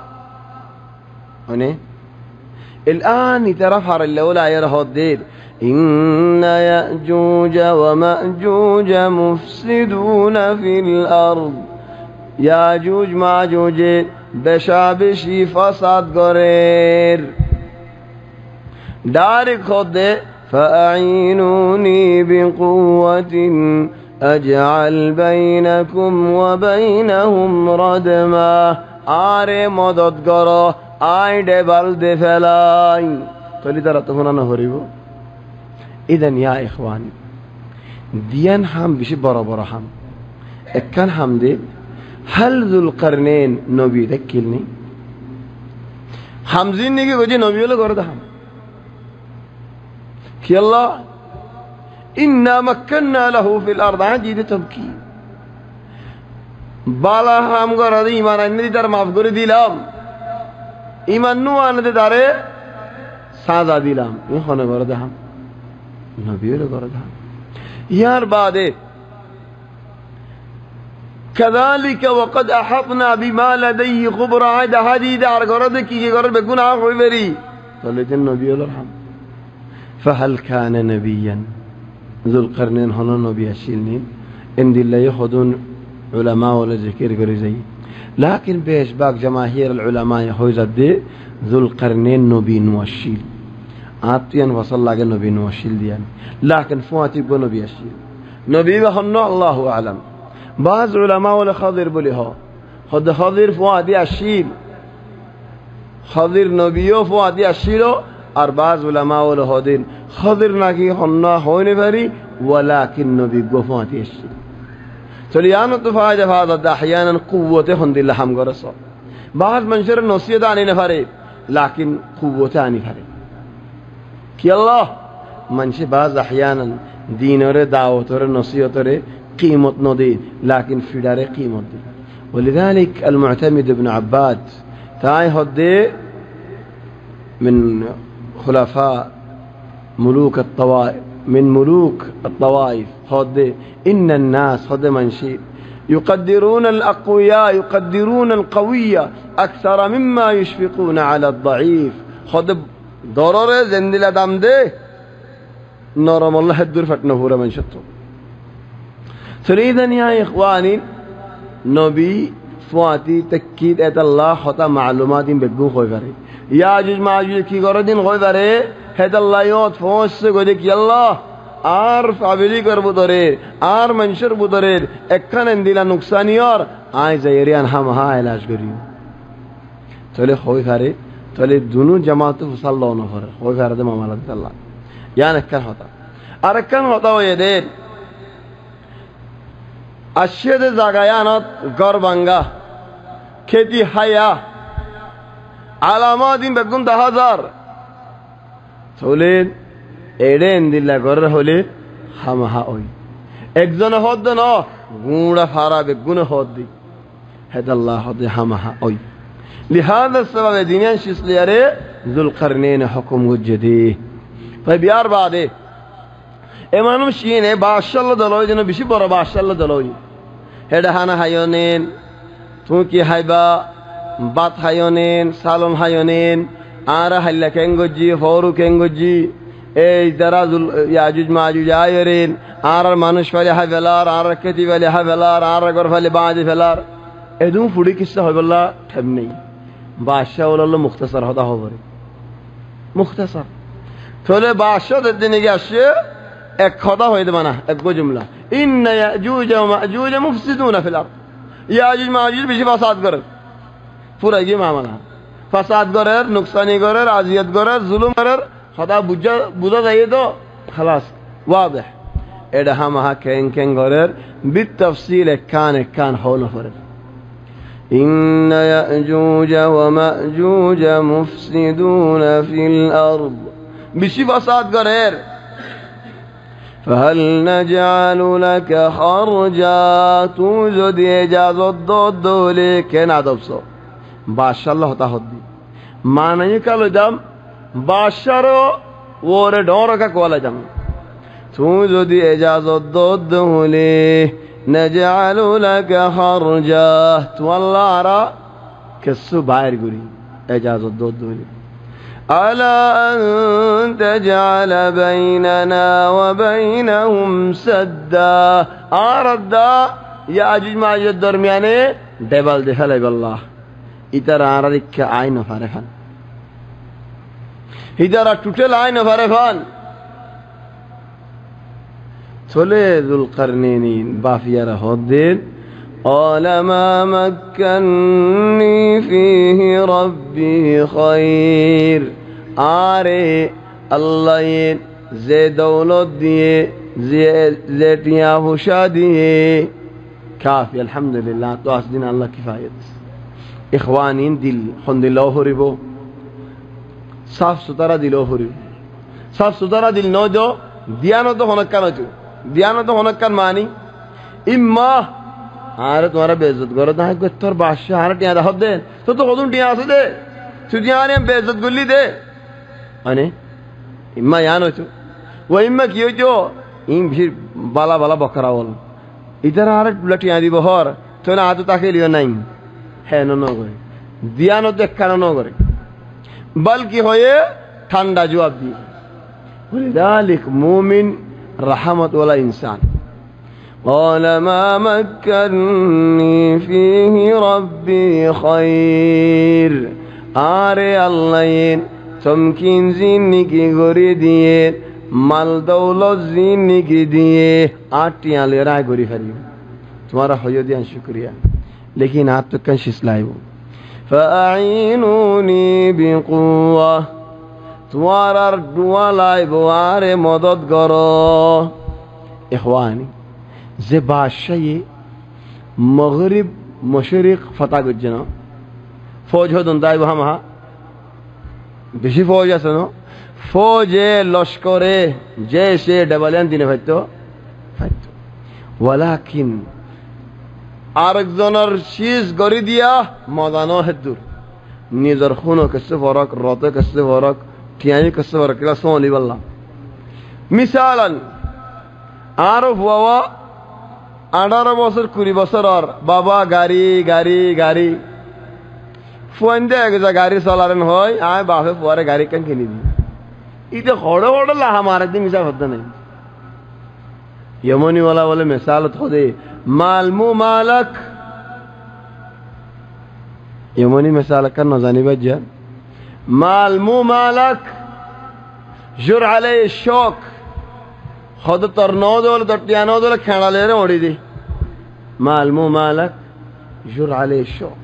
الآن يترفع الأولى يرهو الدير إن يأجوج ومأجوج مفسدون في الأرض يأجوج مأجوج بشابشي فساد غرير دارك خد فأعينوني بقوة أجعل بينكم وبينهم ردما آري مدد غرو آي دبال دي فلاي تولي ترى تفنانا هريبو إذن يا إخواني ديان هم بشي برا برا هم اكان هم دي هل ذو القرنين نبي ذكلني حمزين نيجي وجه نبي ولا قرد هم كي الله إنا مكنا له في الأرض عجيد تبكي بالا هم قرد إيمان أني تر معف قرد ديلام إيمان نو أنا تداري سادا ديلام يخونا قرد هم نبي ولا قرد هم يار بعد كذلك وقد أحطنا بما لديه خبر عاد حديد على قرد كي قرد بيكون عفو بري قالت النبي ولا الحمد فهل كان نبيا ذو القرنين هنا نبي الشيلين إن دي الله يخذون علماء ولا ذكر قريزي لكن بيش باق جماهير العلماء يخوز الدي ذو القرنين نبي نوشيل عطيان وصل لك نبي نوشيل ديان لكن فواتي بو نبي الشيل نبي بخنا الله أعلم بعض علماء ولا خضر بليها خضر فواتي الشيل خضر نبيو فواتي الشيل أربعة علماء ولا خضر خضر ناكي خنا هون فري ولكن نبي قفواتي الشيل سليان التفاجة هذا أحيانا قوة هند الله هم قرصا بعض منشر النصية عني نفري لكن قوة عني فري كي الله منشي بعض أحيانا دينور دعوتور نصيحتور قيمة ندي لكن في دار قيمة دي ولذلك المعتمد ابن عباد تاي هدي من خلفاء ملوك الطوائف من ملوك الطوائف هدي إن الناس هدي منشي يقدرون الأقوياء يقدرون القوية أكثر مما يشفقون على الضعيف هدي ضرر زندل دم ده نرم الله الدور فتنفور من شطه سريدا يا إخواني نبي فواتي تكيد ات الله خطا معلومات بقو خوي فري يا جوج ما جوج كي غردين خوي فري হেদাল্লাহত পৌঁছছে গো দেখি আল্লাহ আর ফাবিলি করব ধরে আর মানুষের বুদরের একখানে দিলা নুকসানিয়র আয় যাইরিয়ান হামহা এলাজ করি চলে হই ফারে চলে দুনু জামাত সাল্লাল্লাহু আলাইহি ওয়া সাল্লাম হই ফারে মামালাত আল্লাহ ইয়ান একখান হতা আর একখান হতা হয়ে দেন আশিয়াতে জাগায়ানত গর বাঙ্গা খেতি হায়া আলামাদিন বেগুন 10,000 চলে এড়ে দিল্লা গর হলে হামহা ওই একজন হদ ন গুড়া ফারা বেগুন হদ দি হেদাল্লাহ হদ হামহা ওই লিহাদা সবাব দিনিয়ান শিসলিয়ারে যুলকারনাইন হুকুম গুজদি ভাই বিয়ার বাদে এ মানুষ শিনে বাশাল্লাহ দলই যেন বেশি বড় বাশাল্লাহ দলই হেডা হানা হায়নেন তুই কি হাইবা বাত হায়নেন সালন হায়নেন আর হাইলা কেঙ্গজি হরু কেঙ্গজি এই যারা ইয়াজুজ মাজুজ আয়রেন আর মানুষ ফেলে হাইবেলার আর খেতি ফেলে হাইবেলার আর ঘর ফেলে বাঁধে ফেলার এদম ফুড়ি কিসা হইবল্লা ঠেম নেই বাদশাহ ওলাল্লো মুখতাসার হতা হবরে মুখতাসার তাহলে বাদশাহ দিনে গিয়ে আসছে এক কথা হয়ে দেবে না এক জুমলা ইন্না ইয়াজুজ ওয়া মাজুজ মুফসিদুনা ফিল আরদ ইয়াজুজ মাজুজ বেশি ফাসাদ করে পুরা গিয়ে মামলা ফাসাদ করে নুকসানি করে আজিয়াত করে জুলুম করে কথা বুঝা যায় তো খালাস ওয়াদহ এটা হামাহা কেং কেং করে বিতাফসিল একখান হল করে إن يأجوج ومأجوج مفسدون في الأرض بشي فساد غير فهل نجعل لك خرجا توجد إجازة ضد لكن عدبسو باشا الله تهدي ما نيكالو جام باشارو وره دورك كوالا جام توجد إجازة ضد لكن نجعل لك خرجا والله أرى كسو باير قولي إجازة دودولي ألا أن تجعل بيننا وبينهم سدا أردا يا أجج ما أجج درمياني دبال دخل بالله إترى أردك عين فرفان إترى توتل عين فرفان চলে যুলকারনাইন বাফিয়ারা হদ্দের قال ما مكنني فيه ربي خير আরে আল্লাহ যে দৌলত দিয়ে যে টিয়া হুশা দিয়ে কাফি আলহামদুলিল্লাহ তো আসদিন আল্লাহ কিফায়ত ইখওয়ানিন দিল হন্দিল্লাহ হরিব সাফ সুতরা দিল হরিব সাফ সুতরা দিল ন দো দিয়ানত হনকান হতো দিয়ানত হনকান মানি ইম্মা আর তোমারা বেইজ্জত করো না তোর বাদশা আর টিয়া দাও দে তো কদম টিয়া আছে দে তুই আনে বেইজ্জত গুলি দে আনে ইম্মা ইয়ান হতো ও ইম্মা কি হইতো ইম ভির বালা বালা বকরা বল ইতারা আর টিয়া দিব হর তো না আতো তাকে লিও নাই হ্যাঁ ন করে দিয়ানত একখান ন করে বলকি হয়ে ঠান্ডা জবাব দি ولذلك مؤمن رحمة ولا إنسان قال ما مكنني فيه ربي خير آري الله تمكين زينكي غري ديه مال دولت زينكي ديه آتي على رأي غري فريم تمہارا حیو دیان شکریہ لیکن آپ تو کنشش لائیو فأعينوني بقوة তোমার দোয়া লাইব আরে মদত করো ইখওয়ানি যে বাদশাহী মগরিব মশরিক ফতা গজ্জন ফৌজ হদন দাইব হামহা বেশি ফৌজ আছে ন ফৌজে লস্করে যে সে ডাবলেন দিনে ফাইতো ওয়ালাকিন আরেকজনের শীষ গড়ি দিয়া মদানো হেদুর নিজের খুনো কসে ফরক রত কসে ফরক টিয়ানি কসে ফরক লা সোলি বল্লা মিসালান আরফ ওয়া 18 বছর 20 বছর আর বাবা গাড়ি গাড়ি গাড়ি ফোন দে একটা গাড়ি চালারেন হয় আয় বাপে পরে গাড়ি কেন কিনে দি ইতে হড় হড় লাহা মারে দি মিশা হতে নাই यमनी वाला बोले मिसाल थोड़े मालमू मालक यमनी मिसाल का नजानी बज्जा मालमू मालक জোর আলে শোক খদ তোর নদল তোর টিয়া নদল খেড়ালে রে ওড়ি দি মালমু মালাক জোর আলে শোক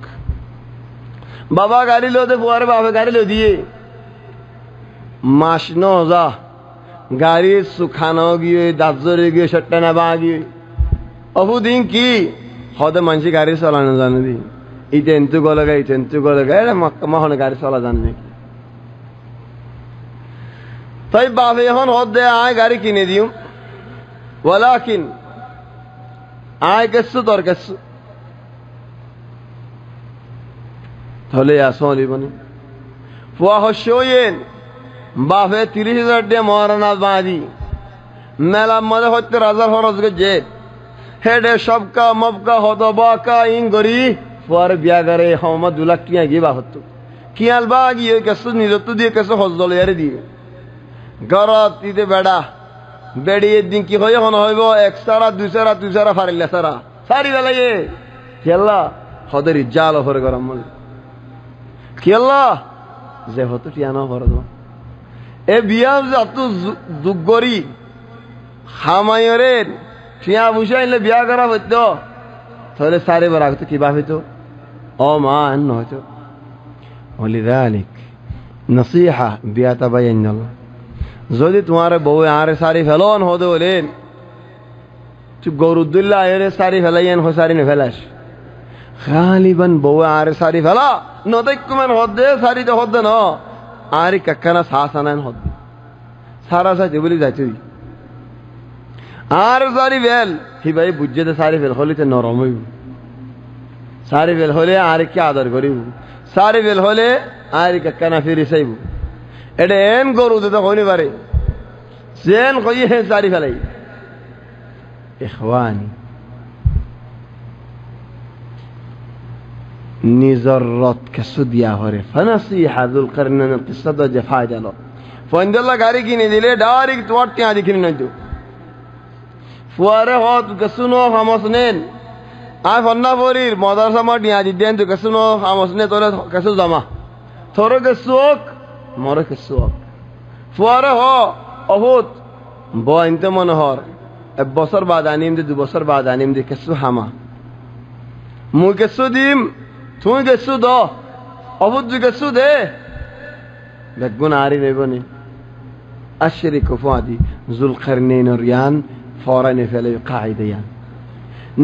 বাবা গাড়ি লো দে ফুয়ারে বাবা গাড়ি লো দিয়ে মাস ন যা গাড়ি সুখানো গিয়ে দাজরে গিয়ে সট্টানা বা গিয়ে অবু দিন কি হদে মানসি গাড়ি চালানো জানে দি ইতেন্তু গলগা ইতেন্তু গলগা এটা মহনে গাড়ি চলা জান নাকি তাই বাপ এখন হদে আয় গাড়ি কিনে দিও ওয়ালাকিন আয় কেসু তোর কেসু তাহলে আসো লিবনি ফুয়া হসইয়েন বাপে 30,000 টাকা মহারানা বাঁধি মেলা মধ্যে হচ্ছে রাজার খরচ গেছে হেডে সবকা মবকা হত বাকা ইন গরি ফুয়ার বিয়া করে হমদ 2 লাখ টাকা গিয়ে বাপ হতো কি আলবা গিয়ে কেসু নিজত্ব দিয়ে কেসু হজ দলে এর দিয়ে গরত দিতে বেড়া বেড়িয়ে দিন কি হয়ে হন হইব 1 সারা 2 সারা 2 সারা ফারিলা সারা সারি বেলায়ে খেলা হদের জাল হরে গরম খেলা যে হতো টিয়ানো হরে দো এ বিয়া যত দুগরি হামায়রের টিয়া বুঝাইলে বিয়া করা হইতো তাহলে সারে বার আগতো কি বাপ হইতো অমান হইতো ولذلك نصيحة বিয়া তাবাইন আল্লাহ যদি তোমার বউ আরে সারি ফেলন হদে বলেন তুই গরুদুল্লাহ আরে সারি ফেলাইন হয় সারি না ফেলাস গালিবান বউ আরে সারি ফেলা নদেকুমেন হদে সারি তো হদে না আরে কাকানা সাসানান হদে সারা সাথে বলি যাইতে আর সারি ফেল হি ভাই বুঝে দে সারি ফেল হলে তো নরম হইব সারি ফেল হলে আর কি আদর করিব সারি ফেল হলে আর কাকানা ফিরে চাইব এটা এন গরু তো হইনি পারে সেন কইয়ে সারি ফেলাই ইখওয়ানি নিজর রত কেসু দিয়া হরে ফানাসিহা যুল কারনান কিসা দ যে ফায়দা লো ফন্দল্লা গাড়ি কিনে দিলে ডাইরেক্ট তোর টিয়া কিনে নইতো ফুয়ারে হত কেসুনো হামসনেন আই ফন্না ফরির মাদ্রাসা মা টিয়া দিদেন তো কেসুনো হামসনে তোরে কেসু জমা তোরে কেসুক মরে কেসুক ফুয়ারে হ অহুত বইনতে মনোহর 1 বছর বাদ আনিম দে 2 বছর বাদ আনিম দে কেসু হামা মুই কেসু দিম তুই কেসু দ অহুত তুই কেসু দে বেগুন আরি নেবনি আশরিক ফুয়াদি যুল কারনাইন রিয়ান ফরান ফেলে কায়দায়ান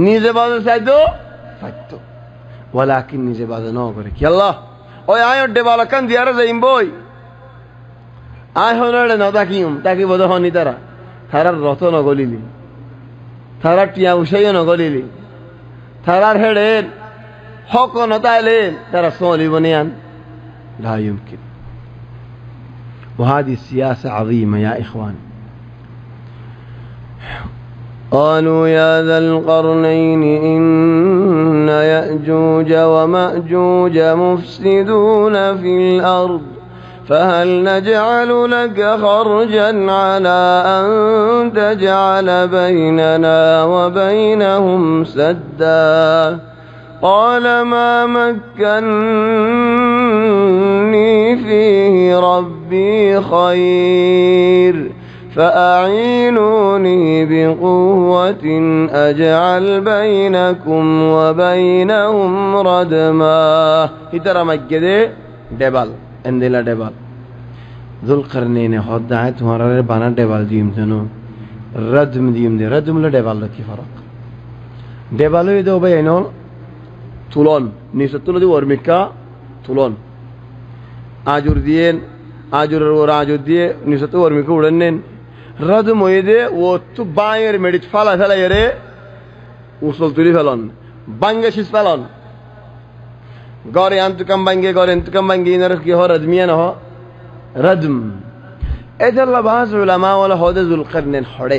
নিজে বাজে চাইতো ফাইতো ওয়ালাকিন নিজে বাজে ন করে কি আল্লাহ ওই আয় ডেবালা কান দিয়ারে যাইম বই আয় হনরে ন তাকিম তাকি বদ হনি তারার রত ন গলিলি তারার টিয়া উসাই ন গলিলি তারার হেডের হক ন তাইলে তারা সলিবনিয়ান لا يمكن وهذه سياسة عظيمة يا إخوان قالوا يا ذا القرنين إن يأجوج ومأجوج مفسدون في الأرض فهل نجعل لك خرجا على أن تجعل بيننا وبينهم سدا قال ما مكنني فيه ربي خير فأعينوني بقوة أجعل بينكم وبينهم ردما هترى مجده دبل اندلا دبل ذو القرنين خدعت مرر بنا دبل ديم تنو ردم ديم دي ردم لا دبل কি فرق دبل يدو بينو তুলন নিচে তুলে দিব অর্মিকা তুলন আজুর দিয়ে আজুরের ওর আজুর দিয়ে নিচে তো অর্মিকা উড়েন নেন রাজ মহিদে ও তো বাঁয়ের মেডিচ ফালা ফেলাই রে উসল তুলি ফেলন বাঙ্গে শীষ ফেলন গড়ে আন্তুকাম বাঙ্গে গড়ে আন্তুকাম বাঙ্গে ইনার কি হ রজমিয়া ন রজম এজাল্লা বাস উলামা ওয়ালা হদে যুল কারনাইন হড়ে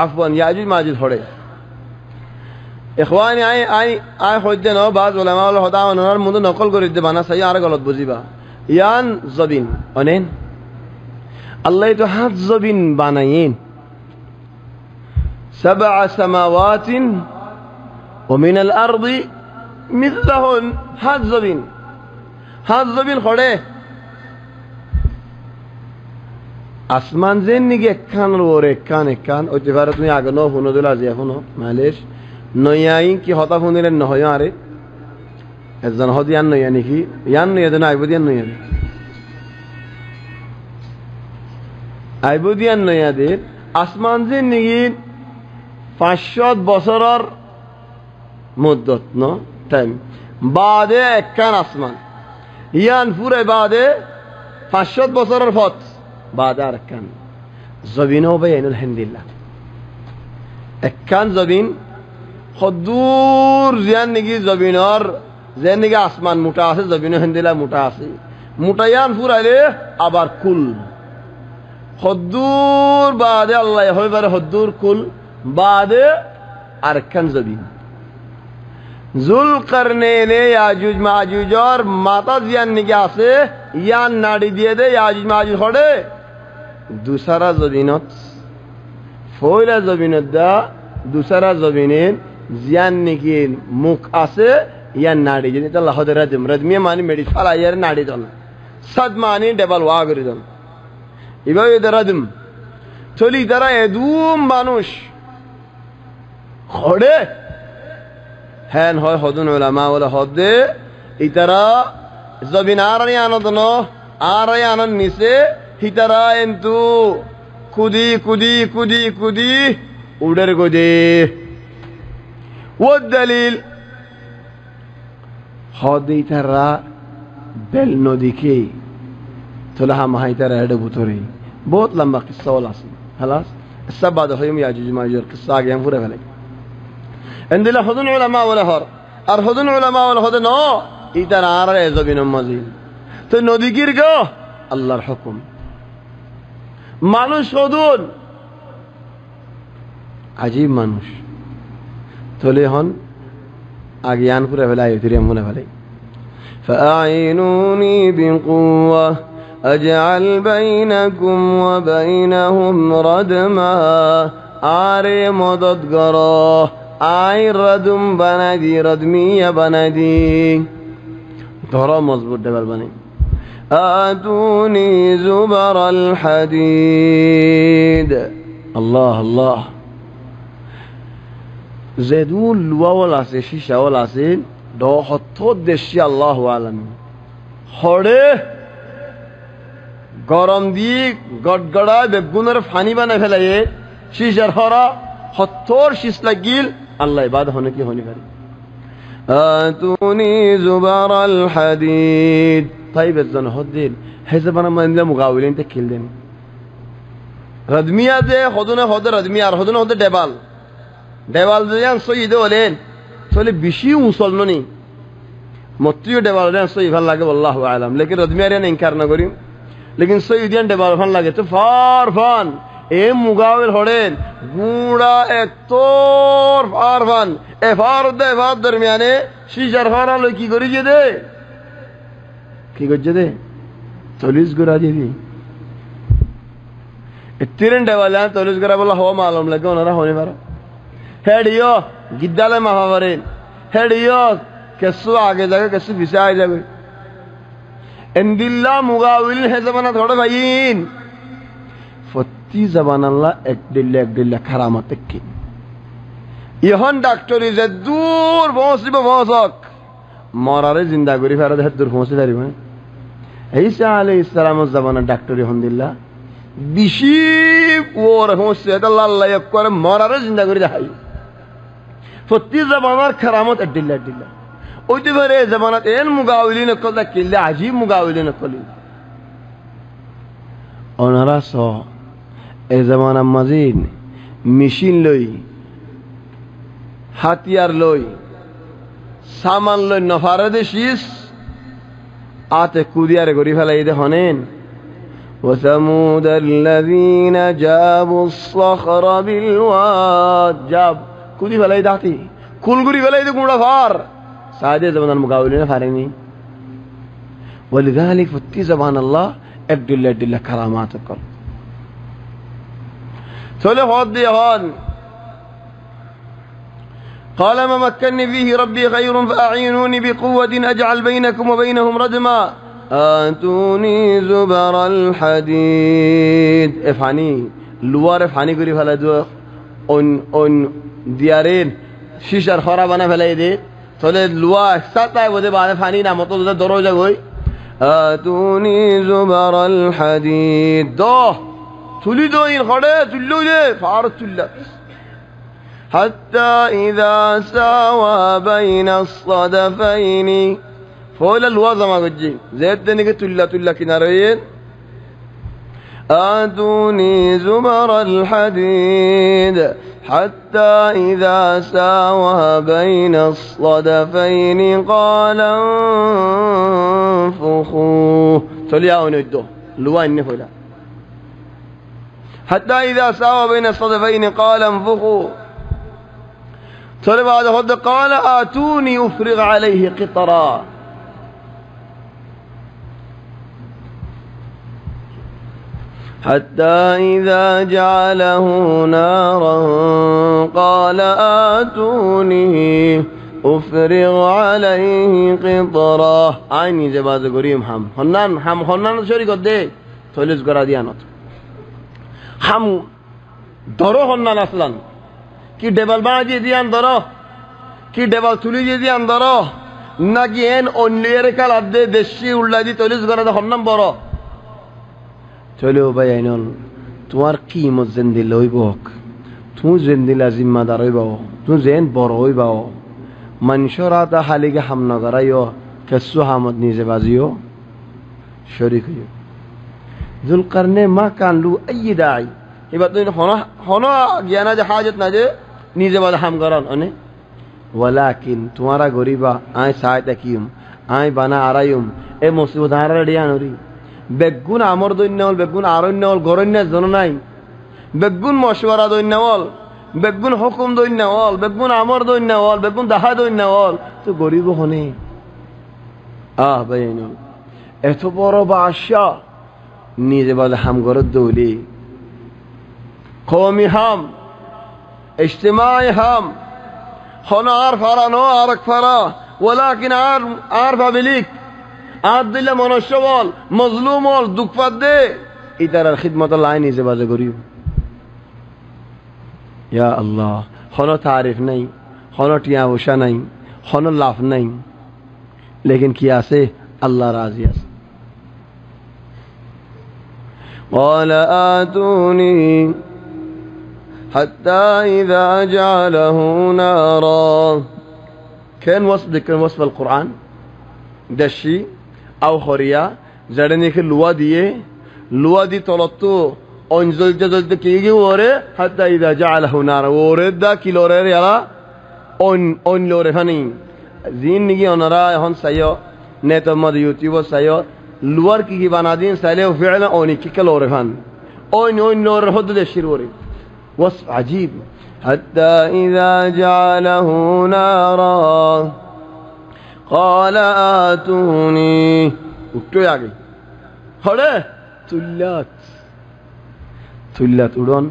আফওয়ান ইয়াজুজ মাজুজ হড়ে ইখওয়ানি আই হইতে ন বাজ উলামা ওয়ালা হদা ওনার মধ্যে নকল করে দিতে বানা সাই আর গলত বুঝিবা ইয়ান জবিন অনেন আল্লাহ তো হাত জবিন বানাইন سبع سماوات ومن الأرض مثلهن হাত জবিন খড়ে আসমান যেন নিগে একখান ওর একখান ওইতে পারে তুমি আগে ন শুনো দিল আজি এখনো মালেশ নয়াই কি হতা শুনিলেন নহয় আরে এজন হদ ইয়ান নয়া নাকি ইয়ান নয়া যেন আইব দিয়ান নয়া আইব দিয়ান নয়াদের আসমান যেন নিগি 500 বছরের মুদ্দত ন টাইম বাদে একখান আসমান ইয়ান পুরে বাদে 500 বছরের পথ বাদে আর একখান জবিনও বেআইনুল হামদুলিল্লাহ একখান জবিন হদুর জিয়ান নাকি জবিনর যেন নাকি আসমান মোটা আছে জবিনও হামদুলিল্লাহ মোটা আছে মোটায়ান ফুরাইলে আবার কুল হদুর বাদে আল্লাহ হয়ে পারে হদুর কুল বাদে আর একখান জবিন জুলকারনাইনে ইয়াজুজ মাজুজর মাথা জিয়ান নাকি আছে ইয়ান নাড়ি দিয়ে দে ইয়াজুজ মাজুজ হড়ে দুসারা জবিনত ফয়লা জবিনত দা দুসারা জবিনের জিয়ান নাকি মুখ আছে ইয়ান নাড়ি দিয়ে আল্লাহ হদে রাজম রাজমিয়া মানি মেডি ফালা ইয়ার নাড়ি দন সাদ মানি ডেবাল ওয়া করে দন এভাবে রাজম চলি তারা এদুম মানুষ হড়ে হ্যান হয় হদুন উলামা ওলা হদে ইতারা জবিন আরানি আনন্দন আরাই আনন্দ নিছে হিতারা এন্তু কুদি কুদি কুদি কুদি উডের গদে ও দলিল হদে ইতারা বেল নদীকে তোলা হামাইতারা হেডে ভুতরে বহুত লম্বা কিস্সা ওলা আছে খালাস সব বাদ হইম ইয়াজুজ মাজুজ কিস্সা আগে हम पूरे ফেলে عندنا حضن علماء ولا هر আর حضن علماء ولا হদে ন ইতার আর এজবিন মাজিল তো নদী গিরগো আল্লাহর হুকুম মানুষ হদুন আজীব মানুষ তোলে হন আগিয়ান পুরে ফেলে আইতিরিয়াম মনে ফেলে فأعينوني بقوة أجعل بينكم وبينهم ردما آري مدد قراه আই রদম বানাই দি রদমিয়া বানাই দি ধরা মজবুত দেবাল বানাই আতুনি জুবারাল হাদিদ আল্লাহ আল্লাহ জেদুল ওয়াল আছে শিশাওয়াল আছে দ হত্ত দেশি আল্লাহু আলামিন হড়ে গরম দি গড়গড়া বেগুনের পানি বানাই ফেলায়ে শিশার হরা হত্তর শীষ লাগিল আল্লাহ ইবাদত হনে কি হনি পারে আতুনি জুবারাল হাদিদ তাইব জন হদিন হেজবানা মানলে মুগাউলিন তে কিলদেন রদমিয়া যে হদুনা হদর রদমিয়া আর হদুনা হদর দেবাল দেবাল যেন সইদ হলেন চলে বেশি মুসলমানি মত্রিও দেবাল যেন সই ভাল লাগে আল্লাহু আলাম লেকিন রদমিয়া রে ইনকার না করি লেকিন সইদিয়ান দেবাল ভাল লাগে তো ফার ফান এ মুগাওয়েল হড়েন গুড়া এতর ফারফান এ ফার দে ফার দরমিয়ানে শিজার ফার আলো কি করি যে দে কি করছে দে 40 গুড়া দিবি এতিরেন দেওয়ালে 40 গুড়া বলা হওয়া মালুম লাগে ওনারা হনে পারো হেডিও গিদ্দালে মাহাবারেন হেডিও কেসু আগে যাবে কেসু পিছে আগে যাবে এন্দিল্লা মুগাওয়েল হে জামানা থোড়ে ভাইন ফতি জবান আল্লাহ এক দিল্লা খারামত কি ইহন ডাক্তারি যে দূর পৌঁছিব পৌঁছক মরারে জিন্দা করি ফেরা দেহ দূর পৌঁছে পারিব ঈসা আলাইহিস সালামের জবানের ডাক্তারি হন্দিল্লা বেশি ওর পৌঁছে আল্লাহ এক করে মরারে জিন্দা করে দেখাই ফতি জবানের খারামত এক দিল্লা ওইতে পারে জবানত এন মুগাউলি নকল দা কিল্লা আজীব মুগাউলি নকলি ওনারা স এই জামানা মাজিদ মেশিন লই হাতিয়ার লই সামান লই নফারে দেশিস আতে কুদিয়ারে গরি ফেলাই দে হনেন وثمود الذين جابوا الصخر بالواد جاب কুদি ফেলাই দাতি কুলগুরি ফেলাই দে গুড়া ফার সাদে জামানার মুকাবিলে ফারেনি ولذلك فتي زبان الله ادل كرامات কর চলে হদ দিয়ে হন قال ما مكنني فيه ربي خير فأعينوني بقوة أجعل بينكم وبينهم ردما آتوني زبر الحديد افاني لوار فاني করি ফেলে দো অন দিয়ারেন শিশার খরা বানা ফেলাই দে তাহলে লুয়া একসাথে বদে বাদে ফানি না মত দরজা গই آتوني زبر الحديد দো তুলি দো ইন খড়ে তুললো দে ফার তুললা حتى إذا ساوى بين الصدفين فول الوضع ما قجي زيد دنيك تلا كنارين آتوني زبر الحديد حتى إذا ساوى بين الصدفين قال انفخوه تلياون يدو لوين نفلا حتى إذا ساوى بين الصدفين قال انفخوه بعد هذا قال آتوني أفرغ عليه قطرا حتى إذا جعله نارا قال آتوني أفرغ عليه قطرا عيني زباد قريم حنان شريك دي تولز قرا ديانات حم درو حنان أصلا কি ডেবল বাজি দিয়ান ধরো কি ডেবল তুলি দিয়ান ধরো নাকি এন অন্যের কাল আদে দেশি উল্লা দি তলিস করে হন্নাম বড় চলো ভাই আইনল তোমার কি মজেন দিল হইবক তুমি জেন দিলা জিম্মাদার হইবাও তুমি জেন বড় হইবাও মানুষরা তা হালিকে হামনা করাইও কেসু হামদ নিজে বাজিও শরীক হইও জুলকারনে মা কানলু আই দাই এবার তুমি হন জ্ঞানা যে হাজত না যে নিজে বাদে হাম করান অনে ওয়ালাকিন তোমারা গরিবা আয় সাইতা কিউম আয় বানা আরাইম এ মুসিবত হারা ডিয়ানরি বেগুন আমর দৈন্যল বেগুন আরণ্যল গরণ্য জন নাই বেগুন মশওয়ারা দৈন্যল বেগুন হুকুম দৈন্যল বেগুন আমর দৈন্যল বেগুন দাহা দৈন্যল তো গরিব হনে ভাইন এত বড় বাদশা নিজে বাদে হাম করত দৌলি قومي هم اجتماعي هم هنا عارف نو عارف فرا ولكن عارف بليك عاد دل من الشوال مظلوم والدك فدي إدار الخدمة الله عيني زبادة قريب يا الله هنا تعرف نين هنا تياوشا نين هنا لاف نين لكن كياسه الله راضي است قال آتوني حتى إذا جعله نارا كان وصف ذكر وصف القرآن دشي أو خريا زرني كل لوادي طلطو أنزل جزلت كيجي وره حتى إذا جعله نارا ورد دا كيلورير يلا أن لوري فني زين نيجي أنرا هون سيو نت ما يوتيوب سيو لوار كي بنادين سالي وفعلا أوني كي كلوري فن أون لوري هذا دشير وري وصف عجيب حتى إذا جعله نارا قال آتوني উঠো আগে হরে তুল্লাত উড়ন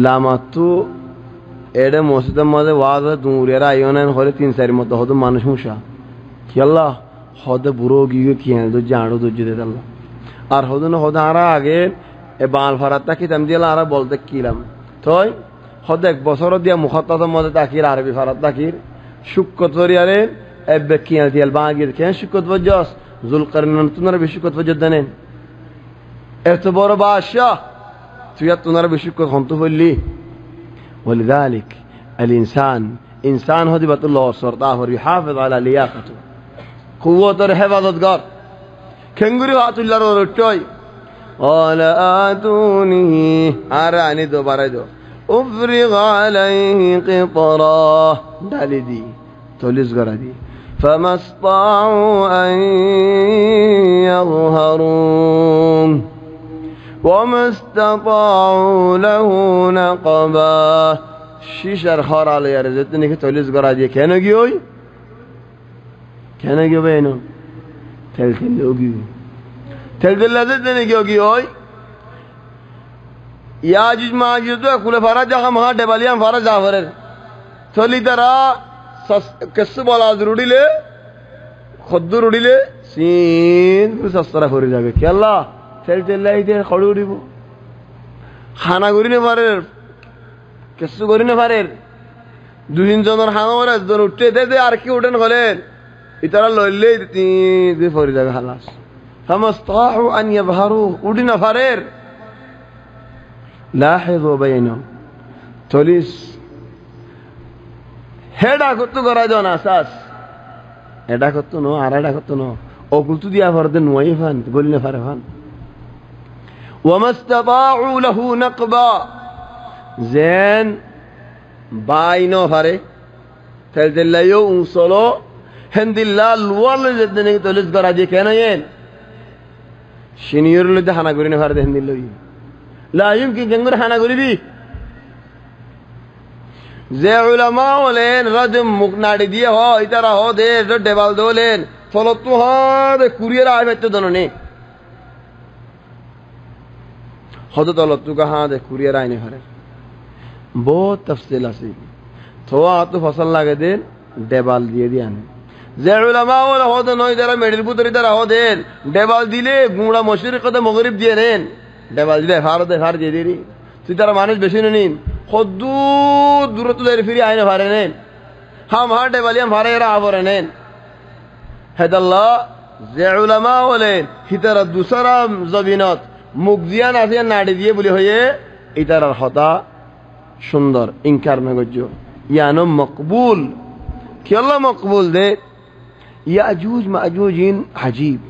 লামাতু এডে মসজিদের মধ্যে ওয়াজ দুরেরা আইওনেন হরে 3-4 মত হতো মানুষ মুশা কি আল্লাহ হদে বুড়ো গিয়ে কি আনো জানো দজ্জে দে আল্লাহ আর হদন হদা আরা আগে এ বাল ফারাতটা কি তাম দিলা আর বলতে কিলাম তোই হদ এক বছর দিয়া মুখাত্তার মধ্যে তাকির আরবি ফারাত তাকির শুকত জরিয়ারে এ বেকিয়া দিয়াল বাগির কেন শুকত বজস জুলকারনান তুনার বিশুকত বজদানেন এত বড় বাদশা তুই তুনার বিশুকত হন্তু বললি ولذلك الانسان انسان هدبت الله سرطاه ويحافظ على لياقته قوة الحفاظتگار کنگری هات الله رو رٹوي قال آتوني آراني دوباره دو افرغ عليه قطرا دالي دي توليز غردي فما استطاعوا أن يظهرون وما استطاعوا له نقبا شیشر خار على يرزتني که توليز غردي كانو گيوي بينو تلتل لوگيو تلتل لذتني گيوي ইয়াজুজ মাজুজ তো কুলে ফারা জাগা মহা ডেবালিয়াম ফারা জাফরের চলি তারা কসু বলা জরুরিলে খদ্দুর উড়িলে চিন সস্তরা ভরে যাবে কি আল্লাহ তেল তেল্লাইতে খড়ি উড়িব খানা করি না পারে কিছু করি না পারে 2-3 জনের হানা মারে একজন উঠতে দে আর কি উঠেন হলেন ইতারা লইলেই তিন ভরে যাবে হালাস ফামাস্তাহু আন ইয়াবহারু উড়ি না পারে লাহিযু বাইনাহুম তলিস হেডা কত করা জন আসাস এটা করতো নো আর এটা করতো নো ও কুলতু দিয়া ফরদে নুয়াই ফান বলি না ফারে ফান ওয়ামাস্তাতাউ লাহু নাকবা জেন বাইনো ফারে তেলতেলাইও উসলো হেন্দিল্লা লওয়াল জেদনে তলিস করা দিয়ে কেন এন সিনিয়র লইতে হানা করি না ফারে হেন্দিল্লই লা ইমকিন জঙ্গর হানা করিবি যে উলামা হলেন রাজম মুখ নাড়ি দিয়ে হয় তারা হ দে ডেবাল দোলেন ফলতু হদ কুরিয়ার আয় পেতে দননে হদ তলতু কা হা দে কুরিয়ার আইনে হারে বহুত তফসিল আছে থোয়া তো ফসল লাগে দেন ডেবাল দিয়ে দিয়ে আনে যে উলামা হল হদ নয় যারা মেডিল পুতরি তারা হ দেন ডেবাল দিলে গুঁড়া মশরিক কদে মগরিব দিয়ে নেন ডেবাল দিলে ফার দিয়ে দিরি তুই তারা মানুষ বেশি নিন খদ্দু দূরত্ব দেরি ফিরি আইনে ভারে নেন হাম হাটে বালিয়াম ভারে এরা আভরে নেন হেদাল্লাহ যে উলামা হলেন হিতারা দুসরা জবিনত মুখ দিয়া নাচিয়া নাড়ি দিয়ে বলি হয়ে ইতারার হতা সুন্দর ইনকার নগর্য ইয়ানো মকবুল কি আল্লাহ মকবুল দে ইয়াজুজ মাজুজিন আজীব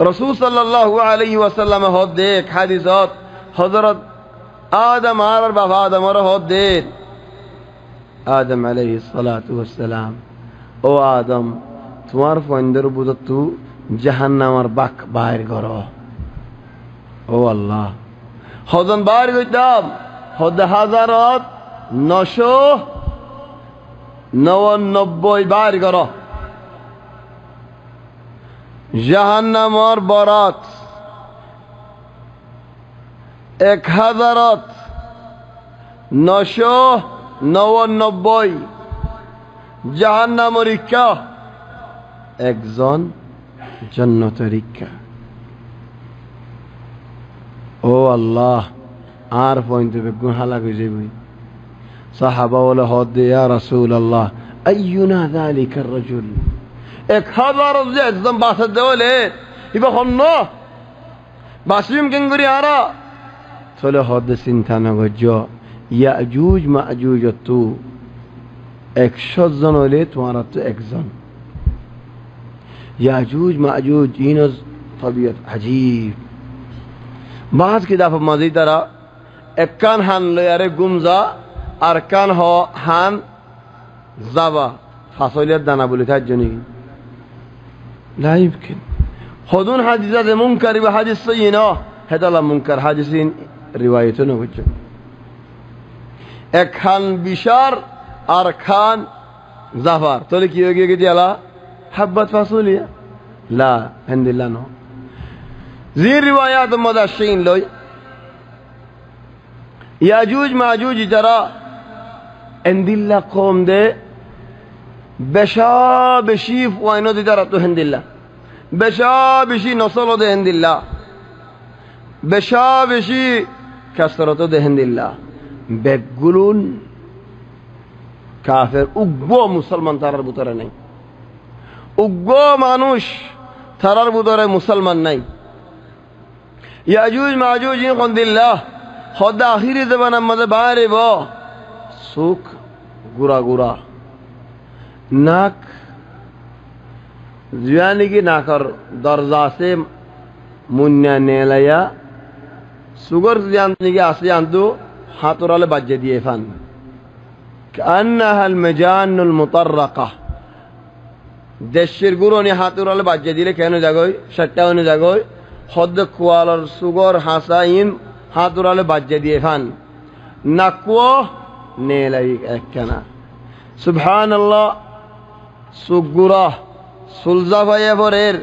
রাসূল সাল্লাল্লাহু আলাইহি ওয়াসাল্লাম হদ দেখ হাদিসত হযরত আদম আর বাবা আদম আর হদ দেন আদম আলাইহিস সালাতু ওয়াস সালাম ও আদম তোমার ফন্দের বুঝ তু জাহান্নামের বাক বাইর কর ও আল্লাহ হজন বাইর কইতাম হদ হাজারত 999 বাইর কর জাহান্নামের বরাত 1999 জাহান্নামের ইচ্ছা একজন জান্নাতের ইচ্ছা ও আল্লাহ আর পয়েন্ট বেগুন হালাক হয়ে যাবে সাহাবা বলে হদ ইয়া রাসূলুল্লাহ আইয়ুনা যালিকার রাজুল 1000 যে একদম বাসা দেওয়ালে ইবা হন্ন বাসিম কেঙ্গুরি আরা চলে হদ চিন্তা নগর্য ইয়াজুজ মাজুজ তু 100 জন হলে তোমার তো একজন ইয়াজুজ মাজুজ ইনজ তবিয়ত আজীব বাজ কি দাফ মাঝি তারা এক কান হান লয়ারে গুমজা আর কান হ হান যাবা ফাসলের দানা বলে তার জন্য لا يمكن হদুন হাদিসা যে মুনকার বা হাদিস সহি না হেদালা মুনকার হাদিসিন রিওয়ায়াত না হচ্ছে এক খান বিশার আর খান জাফর তাহলে কি হয়ে গিয়ে দিলা হাব্বাত ফাসলিয়া লা আলহামদুলিল্লাহ নো জি রিওয়ায়াত মুদাশিন লই ইয়াজুজ মাজুজ যারা এন্দিল্লা কওম দে বেশা বেশি ওয়াইনো দি যারা তো হেন্দিল্লা বেশা বেশি নসল দে হেন্দিল্লা বেশা বেশি কাসরত দে হেন্দিল্লা বেগুলুন কাফের উগ্র মুসলমান তারার ভিতরে নাই উগ্র মানুষ তারার ভিতরে মুসলমান নাই ইয়াজুজ মাজুজ ইনদিল্লাহ খোদা আখিরি জমানার মধ্যে বাইরে ব সুখ গুরা গুরা নাক जुआनी की नाकर दर्जा से मुन्या नेलया सुगर जानने के आसे आंदो हाथोराले बाजे दिए फन अन्नहल मजानुल मुतर्रका देशर गुरो ने हाथोराले बाजे दिले कहने जागोय सट्टावने जागोय खुद कुआलर सुगर हासाइन हाथोराले बाजे दिए फन नक्को नेलाई एकना सुभानअल्लाह सुगुरा सुलजा भाइया फरेर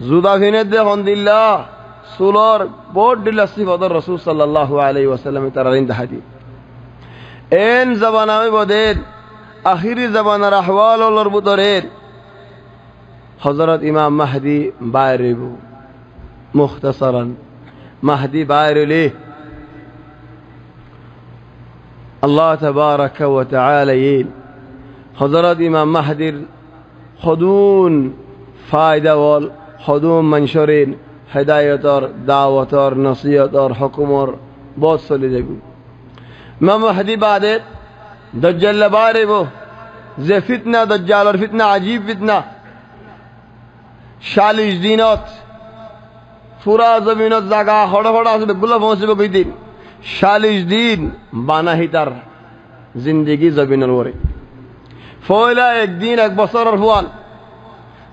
जुदाफिने दे हंदिल्ला सुलर बोट दिला सिफादर रसूल सल्लल्लाहु अलैहि वसल्लम तरारिन दहादी एन जबाना में बदेन আখিরি জামানার আহওয়াল হলোর ভিতরের হযরত ইমাম মাহদি বাইরেব মুখতাসারান মাহদি বাইরলে আল্লাহ তাবারাকা ওয়া তাআলা হযরত ইমাম মাহদির হদুন ফায়দা ওয়াল হদুম মনশরিন হেদায়তর দাওয়াতর নসিহতর হুকুমর বহুত চলে যাব ইমাম মাহদি বাদে দজ্জাল বারেব যে ফিতনা দজ্জালর ফিতনা আজীব ফিতনা 40 দিনত পুরা জমিনত জায়গা হড় হড় আসবে গুলো পৌঁছবে কয়দিন 40 দিন বানাহিতার জিন্দগি জমিনের ওরে ফয়লা একদিন এক বছরের ফুয়ান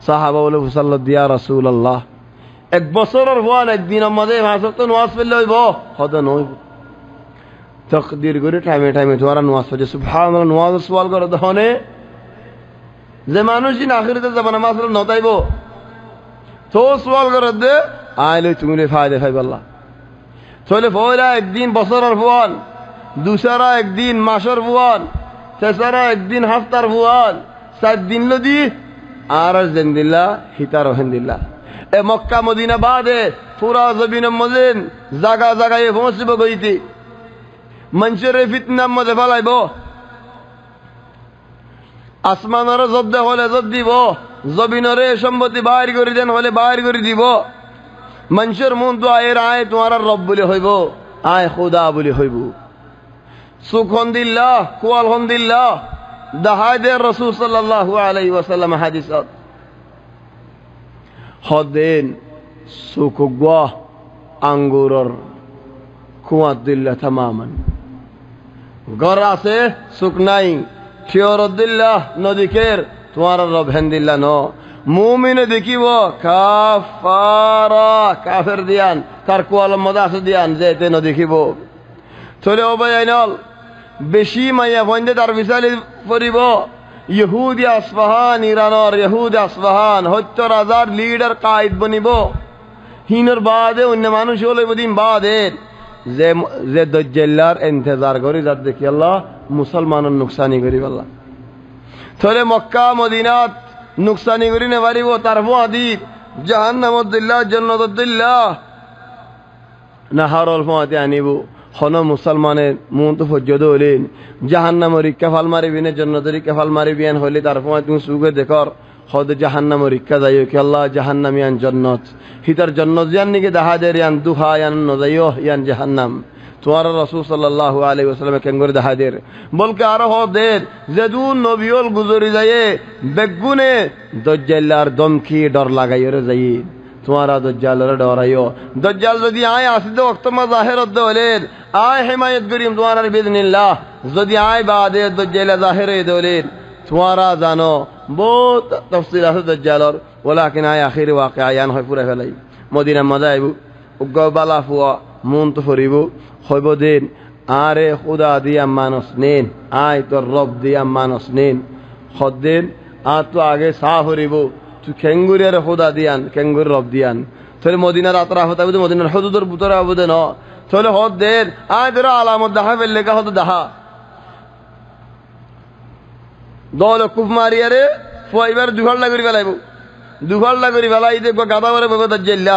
সাহাবা বলে সাল্লাল্লাহু ইয়া রাসূলুল্লাহ এক বছরের ফুয়ান একদিনের মধ্যে মাসত নামাজ পড়লে হইব হদ নইব তকদির করে টাইমে টাইমে তোরা নামাজ পড়ে সুবহানাল্লাহ নামাজ সওয়াল করে দহনে যে মানুষ দিন আখিরাতে যাব নামাজ নতাইব তো সওয়াল করে দে আইলে তুমি ফায়দা পাইবা আল্লাহ তাহলে ফয়লা একদিন বছরের ফুয়ান দুসরা একদিন মাসের ফুয়ান তেসরা একদিন হাফতার ফুয়ান 7 দিন লদি আর জিন্দিল্লাহ হিতার হিন্দিল্লাহ এ মক্কা মদিনা বাদে পুরা জমিনের মধ্যে জায়গা জায়গায় পৌঁছব গইতি মঞ্চের ফিতনার মধ্যে ফেলাইব আসমানের জব্দ হলে জব দিব জমিনরে সম্পত্তি বাইর করে দেন হলে বাইর করে দিব মঞ্চের মন তো আয়ের আয় তোমার রব বলে হইব আয় খুদা বলে হইব সুখন্দিল্লাহ কুয়ালহামদুলিল্লাহ দাহাদে রাসূল সাল্লাল্লাহু আলাইহি ওয়াসাল্লাম হাদিসত হদেন সুকুগওয়া আঙ্গুরর কুয়াদিল্লাহ তামামান গর আছে সুখ নাই ফিয়রদিল্লাহ নদিকের তোমার রব হেন্দিল্লাহ ন মুমিনে দেখিব কাফারা কাফের দিয়ান তার কুয়ালম মদা আছে দিয়ান যেতে ন দেখিব চলে অবায়নল বেশি মাইয়া বন্ধে তার বিচালি পড়িব ইহুদি আসফাহান ইরানর ইহুদি আসফাহান ৭০,০০০ লিডার কায়েদ বনিব হিনর বাদে অন্য মানুষ হলে দিন বাদে যে যে দজ্জাল্লার ইন্তজার করি যার দেখি আল্লাহ মুসলমানের নুকসানি করি আল্লাহ তাহলে মক্কা মদিনাত নুকসানি করি না পারিব তার ফাদি জাহান্নামুদ্দিল্লাহ জান্নাতুদ্দিল্লাহ নাহারুল ফাতি আনিব হন মুসলমানের মন তো ফজ্জদ হলেন জাহান্নামের রিক্কা ফাল মারিবি না জান্নাতের রিক্কা ফাল মারিবিয়ান হলে তার ফাতি তুমি সুগে দেখর হদ জাহান্নামের রিক্কা যাইও কি আল্লাহ জাহান্নামিয়ান জান্নাত হিতার জান্নাত জান নিকে দাহাদের ইয়ান দুহা ইয়ান নজাইও ইয়ান জাহান্নাম তোমার রাসূল সাল্লাল্লাহু আলাইহি ওয়াসাল্লাম কেঙ্গর দাহাদের বলকে আর হদের যেদুন নবিয়ল গুজরি যায় বেগুনে দজ্জালার দমকি ডর লাগাইরে যাই তোমারা দজ্জালের ডরাইও দজ্জাল যদি আয় আসিতে ওক্ত মা জাহিরত দলেন আয় হিমায়ত করিম তোমার বিইذنিল্লাহ যদি আয় বাদে দজ্জাল জাহিরে দলেন তোমারা জানো বহুত তাফসীর আছে দজ্জালর ওয়ালাকিন আয় আখির ওয়াকিয়া ইয়ান হয় পুরা ফেলাই মদিনা মজাইব উগবালা ফুয়া মন তো ফরিব হইব দিন আরে খুদা দিয়া মানুষ নেন আয় তোর রব দিয়া মানুষ নেন হদ্দিন আর তো আগে সাহ হরিব তুই খেঙ্গুরের খুদা দিয়ান খেঙ্গুর রব দিয়ান তাহলে মদিনার আতরা হতে হবে মদিনার হদুদর বুতরে হবে ন তাহলে হদ্দিন আয় তোরা আলামত দেখা ফেললে কা হতো দেখা দল কুফ মারিয়ারে ফুয়াইবার 2 ঘন্টা করে ফেলাইব 2 ঘন্টা করে ফেলাই দেখবো গাদা করে বলবো তার জেল্লা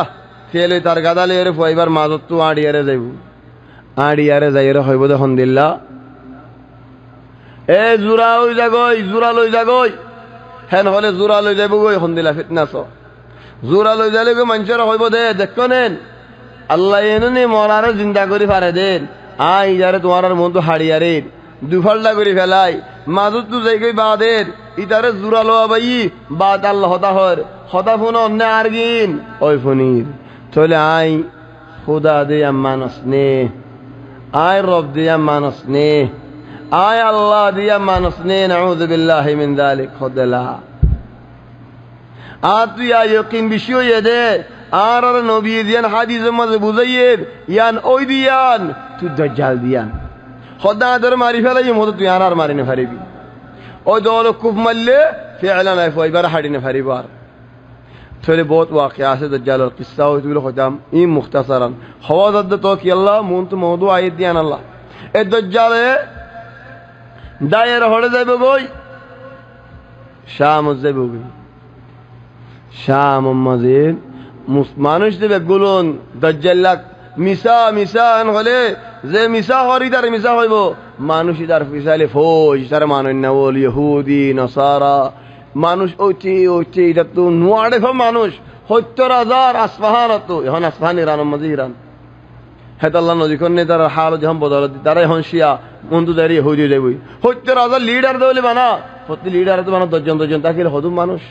ফেলে তার গাদা লিয়ারে ফুয়াইবার মাজত তো আড়িয়ারে যাইব আড়িয়ারে যাইরে হইব দেখুন দিল্লা এ জোড়া লই যাগই জোড়া লই যাগই হেন হলে জোড়া লই যাইব গই এখন দিলা ফিটনাস জোড়া লই যাইলে গো মানুষের হইব দে দেখো নেন আল্লাহ এনে মরারে জিন্দা করি পারে দেন আই যারে তোমার মন তো হাড়িয়ারে 2 ঘন্টা করে ফেলাই মাজত তো যাই গই বাদের ইতারে জোড়া লওয়া বাই বাদ আল্লাহ হতা ফোন অন্য আর গিন ওই ফোনির চলে আই খুদা দিয়া মানুষ নে আয় রব দিয়া মানুষ নে আয় আল্লাহ দিয়া মানুষ নে নাউযু বিল্লাহি মিন যালিক খুদলা তুই ইয়াকিন বিষয় দে আর নবী দিয়ান হাদিসের মধ্যে বুঝাইয়ে ইয়ান ওই দিয়ান তুই দাজ্জাল দিয়ান খোদা দর মারি ফেলাই মত তুই আর মারি না পারিবি ওই দল কুফ মারলে ফিআলা নাই ফাইবার হাড়ি না পারিবার তাহলে বহুত ওয়াকিয়া আছে দাজ্জালের কিসসা হইতুল খতাম ই মুখতাসারান হওয়াজাদ তো কি আল্লাহ মন তো মওদু আয়াত দিয়ান আল্লাহ এ দাজ্জালে দায়ের হড়ে যাইবে গই শাম যাইব শাম মজিদ মানুষ দেবে গুলন দজ্জাল্লাক মিসা মিসা হলে যে মিসা হরি তার মিসা হইব মানুষ তার পিছালে ফৌজ তার মানুষ না বল ইহুদি নসারা মানুষ ওইটি ওইটি এটা তো নোয়াড়ে মানুষ ৭০,০০০ আসফাহান তো এখন আসফাহান ইরান মধ্যে ইরান হেতাল্লাহ নদীখন তার হাল যখন বদল তারা এখন শিয়া বন্ধু দাঁড়িয়ে হয়ে যাবই ৭০,০০০ লিডার দেবলে বানা প্রতি লিডার তো বানা ১০ জন তাকে হদুম মানুষ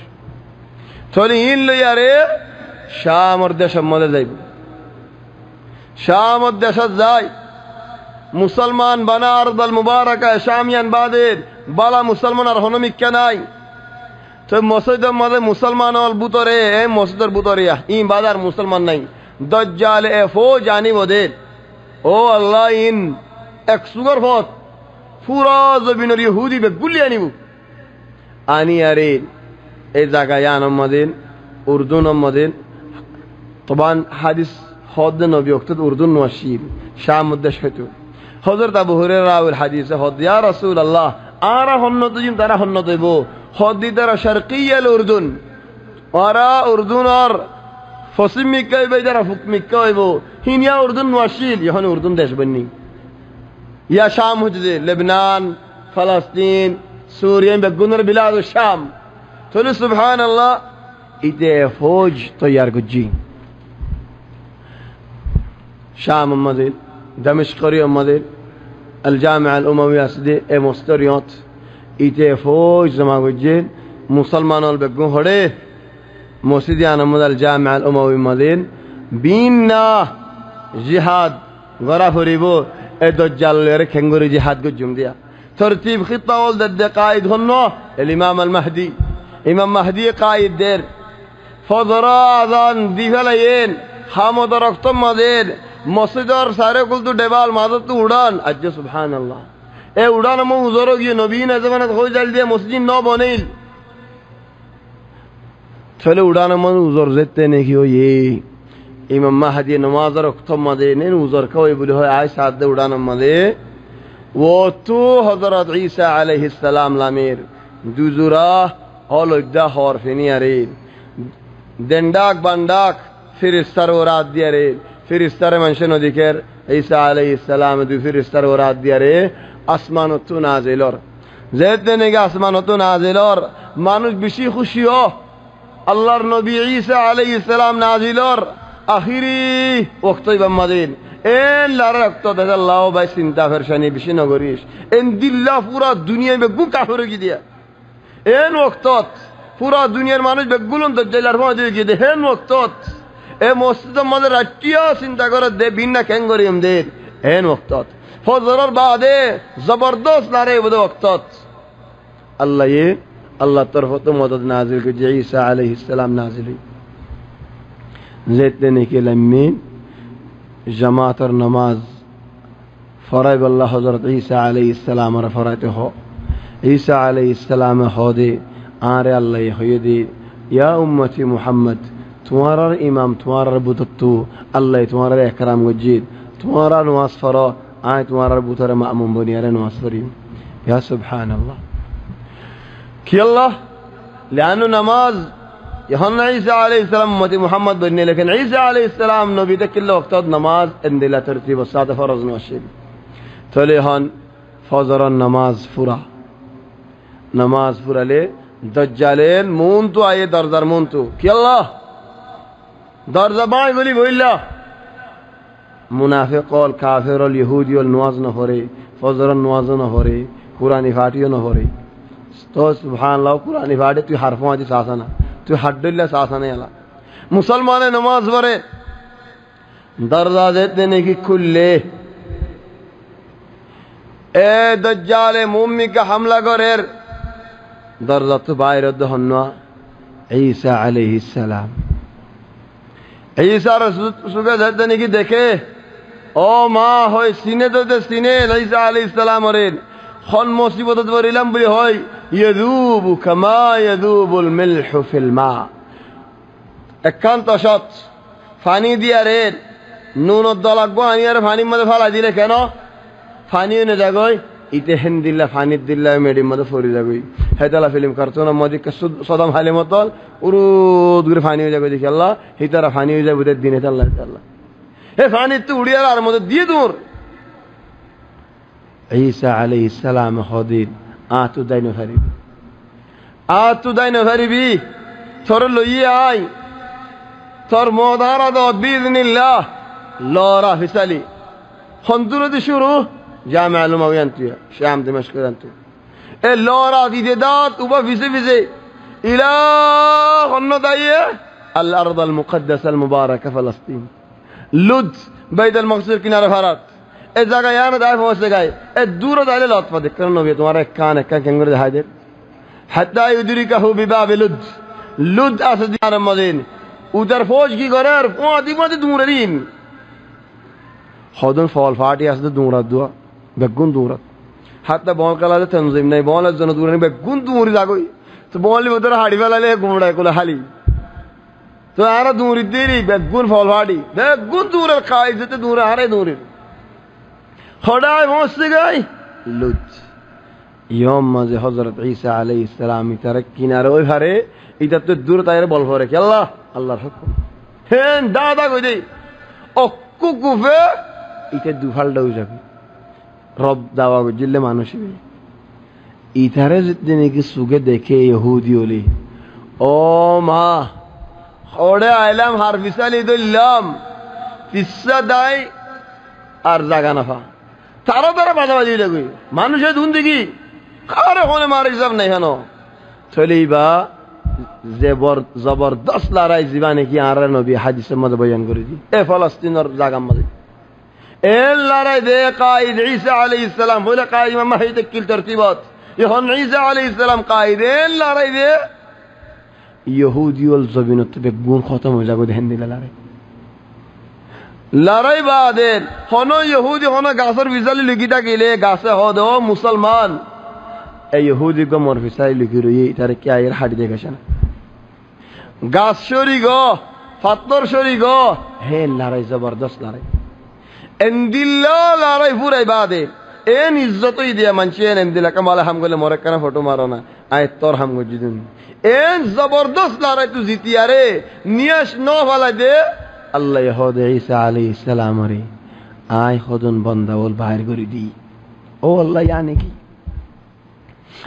তাহলে ইন লইয়ারে শামর দেশের মধ্যে যাইব শামর দেশত যায় মুসলমান বানা আরদাল মুবারাকা শামিয়ান বাদের বালা মুসলমান আর হনমিকা নাই তো মসজিদের মধ্যে মুসলমান বুতরে মসজিদের বুতরে ই বাদার মুসলমান নাই দজ্জাল এ ফো জানি ওদের ও আল্লাহ ইন এক সুগর ফত পুরা জমিনের ইহুদি বে গুলি আনিব আনি আরে এই জায়গায় আনমাদিন উর্দু নমাদিন তবান হাদিস হদ নবী ওক্তত উর্দু নওয়াশির শাম মধ্যে হইতো হযরত আবু হুরায়রা রাওয়াল হাদিসে হদ ইয়া রাসূলুল্লাহ আরা হন্নত জিম তারা হন্নত হইব হদি তারা শারকিয়াল উর্দুন আরা উর্দুনর ফসিমিকা হইবে যারা হুকমিকা হইব হিনিয়া উর্দুন নওয়াশিল এখন উর্দুন দেশ বন্নি ইয়া শাম হইতে লেবনান ফলস্তিন সুরিয়া বেগুনের বিলাদ শাম তলে সুবহানাল্লাহ ইতে ফৌজ তৈয়ার গুজি শাম মদিন دمشقري مدير الجامعة الأموية سدي مستريات إيتي فوج زما وجين مسلمان البقون هره مسجد أنا مدير الجامعة الأموية مدير بينا جهاد غرا فريبو الدجال لير كنغوري جهاد قجم ديا ترتيب خطة ولد قائد هنو الإمام المهدي إمام مهدي قائد دير فضرا ذان ديفلين حامد رقتم مدير মসজিদর সারে কুলতু ডেবাল মাদত উড়ান আজ সুবহানাল্লাহ এ উড়ান মো উজর গিয়ে নবী না জামানাত হই জাল দিয়ে মসজিদ ন বনেইল চলে উড়ান মো উজর যেতে নেকি ও এ ইমাম মাহদি নামাজর খতম মাদে নে উজর কই বলি হয় আয় সাদ উড়ান মাদে ও তো হযরত ঈসা আলাইহিস সালাম লামের দুজুরা অলদা হর ফেনিয়ারে দেন্ডাক বান্ডাক ফেরেশতার ওরাত দিয়ারে ফেরেশতার মানুষ নদিকের ঈসা আলাইহিস সালাম দুই ফেরেশতার ওরাত দিয়ারে আসমানত নাজিলর যেতে নেগা আসমানত নাজিলর মানুষ বেশি খুশি হ আল্লাহর নবী ঈসা আলাইহিস সালাম নাজিলর আখিরি ওয়াক্তই বামাদিন এন লার রক্ত দাদা আল্লাহ ভাই চিন্তা ফেরশানি বেশি নগরিস এন দিল্লা পুরা দুনিয়া বেগু কাফর কি দিয়া এন ওয়াক্তত পুরা দুনিয়ার মানুষ বেগুলন দজ্জালার মধ্যে গিয়ে হেন ওয়াক্তত এ মসজিদের মধ্যে রাষ্ট্রীয় চিন্তা করে দে ভিন্না ক্যাঙ্গরিম দে হেন ওয়াক্তত ফজরের বাদে জবরদস্ত নারে বদে ওয়াক্তত আল্লাহ তরফত মদদ নাজিল করে ঈসা আলাইহিস সালাম নাজিল যেতে নেকি লামিন জামাতের নামাজ ফরাইব আল্লাহ হযরত ঈসা আলাইহিস সালাম আর ফরাইতে হ ঈসা আলাইহিস সালাম হদে আরে আল্লাহ হয়ে দে ইয়া উম্মতি মুহাম্মদ तुम्हारा इमाम तुम्हारा बुतत्तु अल्लाह तुम्हारा एकराम गज्जिद तुम्हारा नमाज फरो आए तुम्हारा बुतरे मामूम बनियारे नमाज फरी या सुभान अल्लाह कि अल्लाह लानो नमाज यहाँ ईसा अलैहिस्सलाम उम्मती मुहम्मद बनने लेकिन ईसा अलैहिस्सलाम नबी तक किल्ला वक्त नमाज इंदिला तरतीब साद फरज नवाशिब तले हन फजर नमाज फुरा ले दज्जालेन मून तो आए दरदर मून तो कि अल्लाह দরজা বাই বলি বইলা মুনাফিক অল কাফের অল ইহুদি অল নওয়াজ না পড়ে ফজর নওয়াজ না পড়ে কুরআনি ফাটিও না পড়ে তো সুবহানাল্লাহ কুরআনি ফাটে তুই হারফ মাজি সাসানা তুই হাড্ডুল্লাহ সাসানা আলা মুসলমানে নামাজ পড়ে দরজা যেতে নাকি খুললে এ দজ্জালে মুমিকা হামলা করে দরজা তো বাইরে দহন্না ঈসা আলাইহিস সালাম ঈসা সুবে যেতে নাকি দেখে ও মা হয় সিনে তো সিনে ঈসা আলাইহিস সালাম রেন খন মুসিবত বরিলাম বলি হয় ইয়াদুবু কামা ইয়াদুবুল মিলহু ফিল মা একান্ত সৎ পানি দিয়া রে নুন দলাগবো আনিয়ার পানির মধ্যে ফালা দিলে কেন পানিও না যাগই ইতে হেন দিল্লা পানির দিল্লা মেডির মধ্যে ফরি যাগই হেতালা ফিল্ম কার্টুন মধ্যে সদম হালে মতন উরুদ করে ফানি হয়ে যাবে দেখি আল্লাহ হিতারা ফানি হয়ে যাবে ওদের দিনে আল্লাহ আল্লাহ হে ফানি তো উড়িয়ার আর মধ্যে দিয়ে দূর ঈসা আলাইহিস সালাম হদিন আতু দাইনো ফারিবি তোর লইয়ে আই তোর মদারা দ বিইذنিল্লাহ লরা ফিসালি হন্দুরদি শুরু জামে আলুমাওয়ান তুই শাম দিমাশক তুই এ লরা দিদে দাত উবা ফিসে ইলা হন্ন দাইয়ে আল আরদ আল মুকদ্দাস আল মুবারাকা ফিলিস্তিন লুদ বাইত আল মকসুদ কিনারে ভারত এ জায়গা ইয়ান দাই পৌঁছে গায় এ দূর দাইলে লতফা দেখ কেন নবী তোমার এক কান কেঙ্গরে দেখাই দে হাত্তা ইউদরিকাহু বিবাব লুদ আসদিয়ার মদিন উদার ফৌজ কি করে আর পোঁদি দূরেরিন হদন ফল ফাটি আসতে দূরা দুয়া বেগুন দূরা হাত্তা বল কালালে তনজিম নাই বলের জন্য দূরে নেই বেগুন দূরি যাগই তো বলি ওদের হাড়ি ফেলালে গুমড়ায় কোলে হালি তো আর দূরি দেরি বেগুন ফল ফাটি বেগুন দূরের খাই যেতে দূরে আরে দূরের হঠাৎ পৌঁছতে গাই লুদ ইয়ম মাঝে হযরত ঈসা আলাইহিস সালাম তার কিনারে ওই হারে এটা তো দূর তাইরে বল ভরে কি আল্লাহর হুকুম হেন দাদা কই দেই অক্কু কুফে এটা দুফাল দাও যাবে রব দাওয়া গজিলে মানুষ ইতারে যেদিন কি সুগে দেখে ইহুদি ওলি ও মা ওরে আইলাম হার বিসালি দইলাম পিসা দাই আর জাগা নাফা তারা বাজাবাজি লাগবে মানুষের ধুন দেখি আরে ওখানে মার হিসাব নাই হেন চলিবা জবরদস্ত লড়াই জীবানে কি আর নবী হাদিসের মধ্যে বয়ান করে দি এ ফলস্তিনের জায়গার মধ্যে এ লড়াই দে কায়েদ ঈসা আলাইহিস সালাম বলে কায়েদ ইমাম মাহদি কিল তরতিবাত এখন ঈসা আলাইহিস সালাম কায়েদ লড়াই দে ইহুদিউল জবিনত বেগুন খতম হয়ে যাবে দেন দিলা লড়াই বাদে হন ইহুদি হন গাছের বিজালি লিখিটা গেলে গাছে হদ মুসলমান এই ইহুদি গো মোর ফিসাই লিখি রই এটারে কি আয়ের হাড়ি দেখেছেন গাছ সরি গো পাথর সরি গো হে লড়াই জবরদস্ত লড়াই এন্দিল্লা লড়াই পুরাই বাদে এন ইজ্জতই দিয়া মানছি এন্দিলা কামাল হাম গলে মরে কানা ফটো মারো না আয় তোর হাম গজিদুন এন জবরদস্ত লড়াই তু জিতিয়ারে নিয়াস ন ফালাই দে আল্লাহ ইহুদ ঈসা আলাইহিস সালাম রে আয় হদন বান্দা ওল বাহির করে দি ও আল্লাহ ইয়ানে কি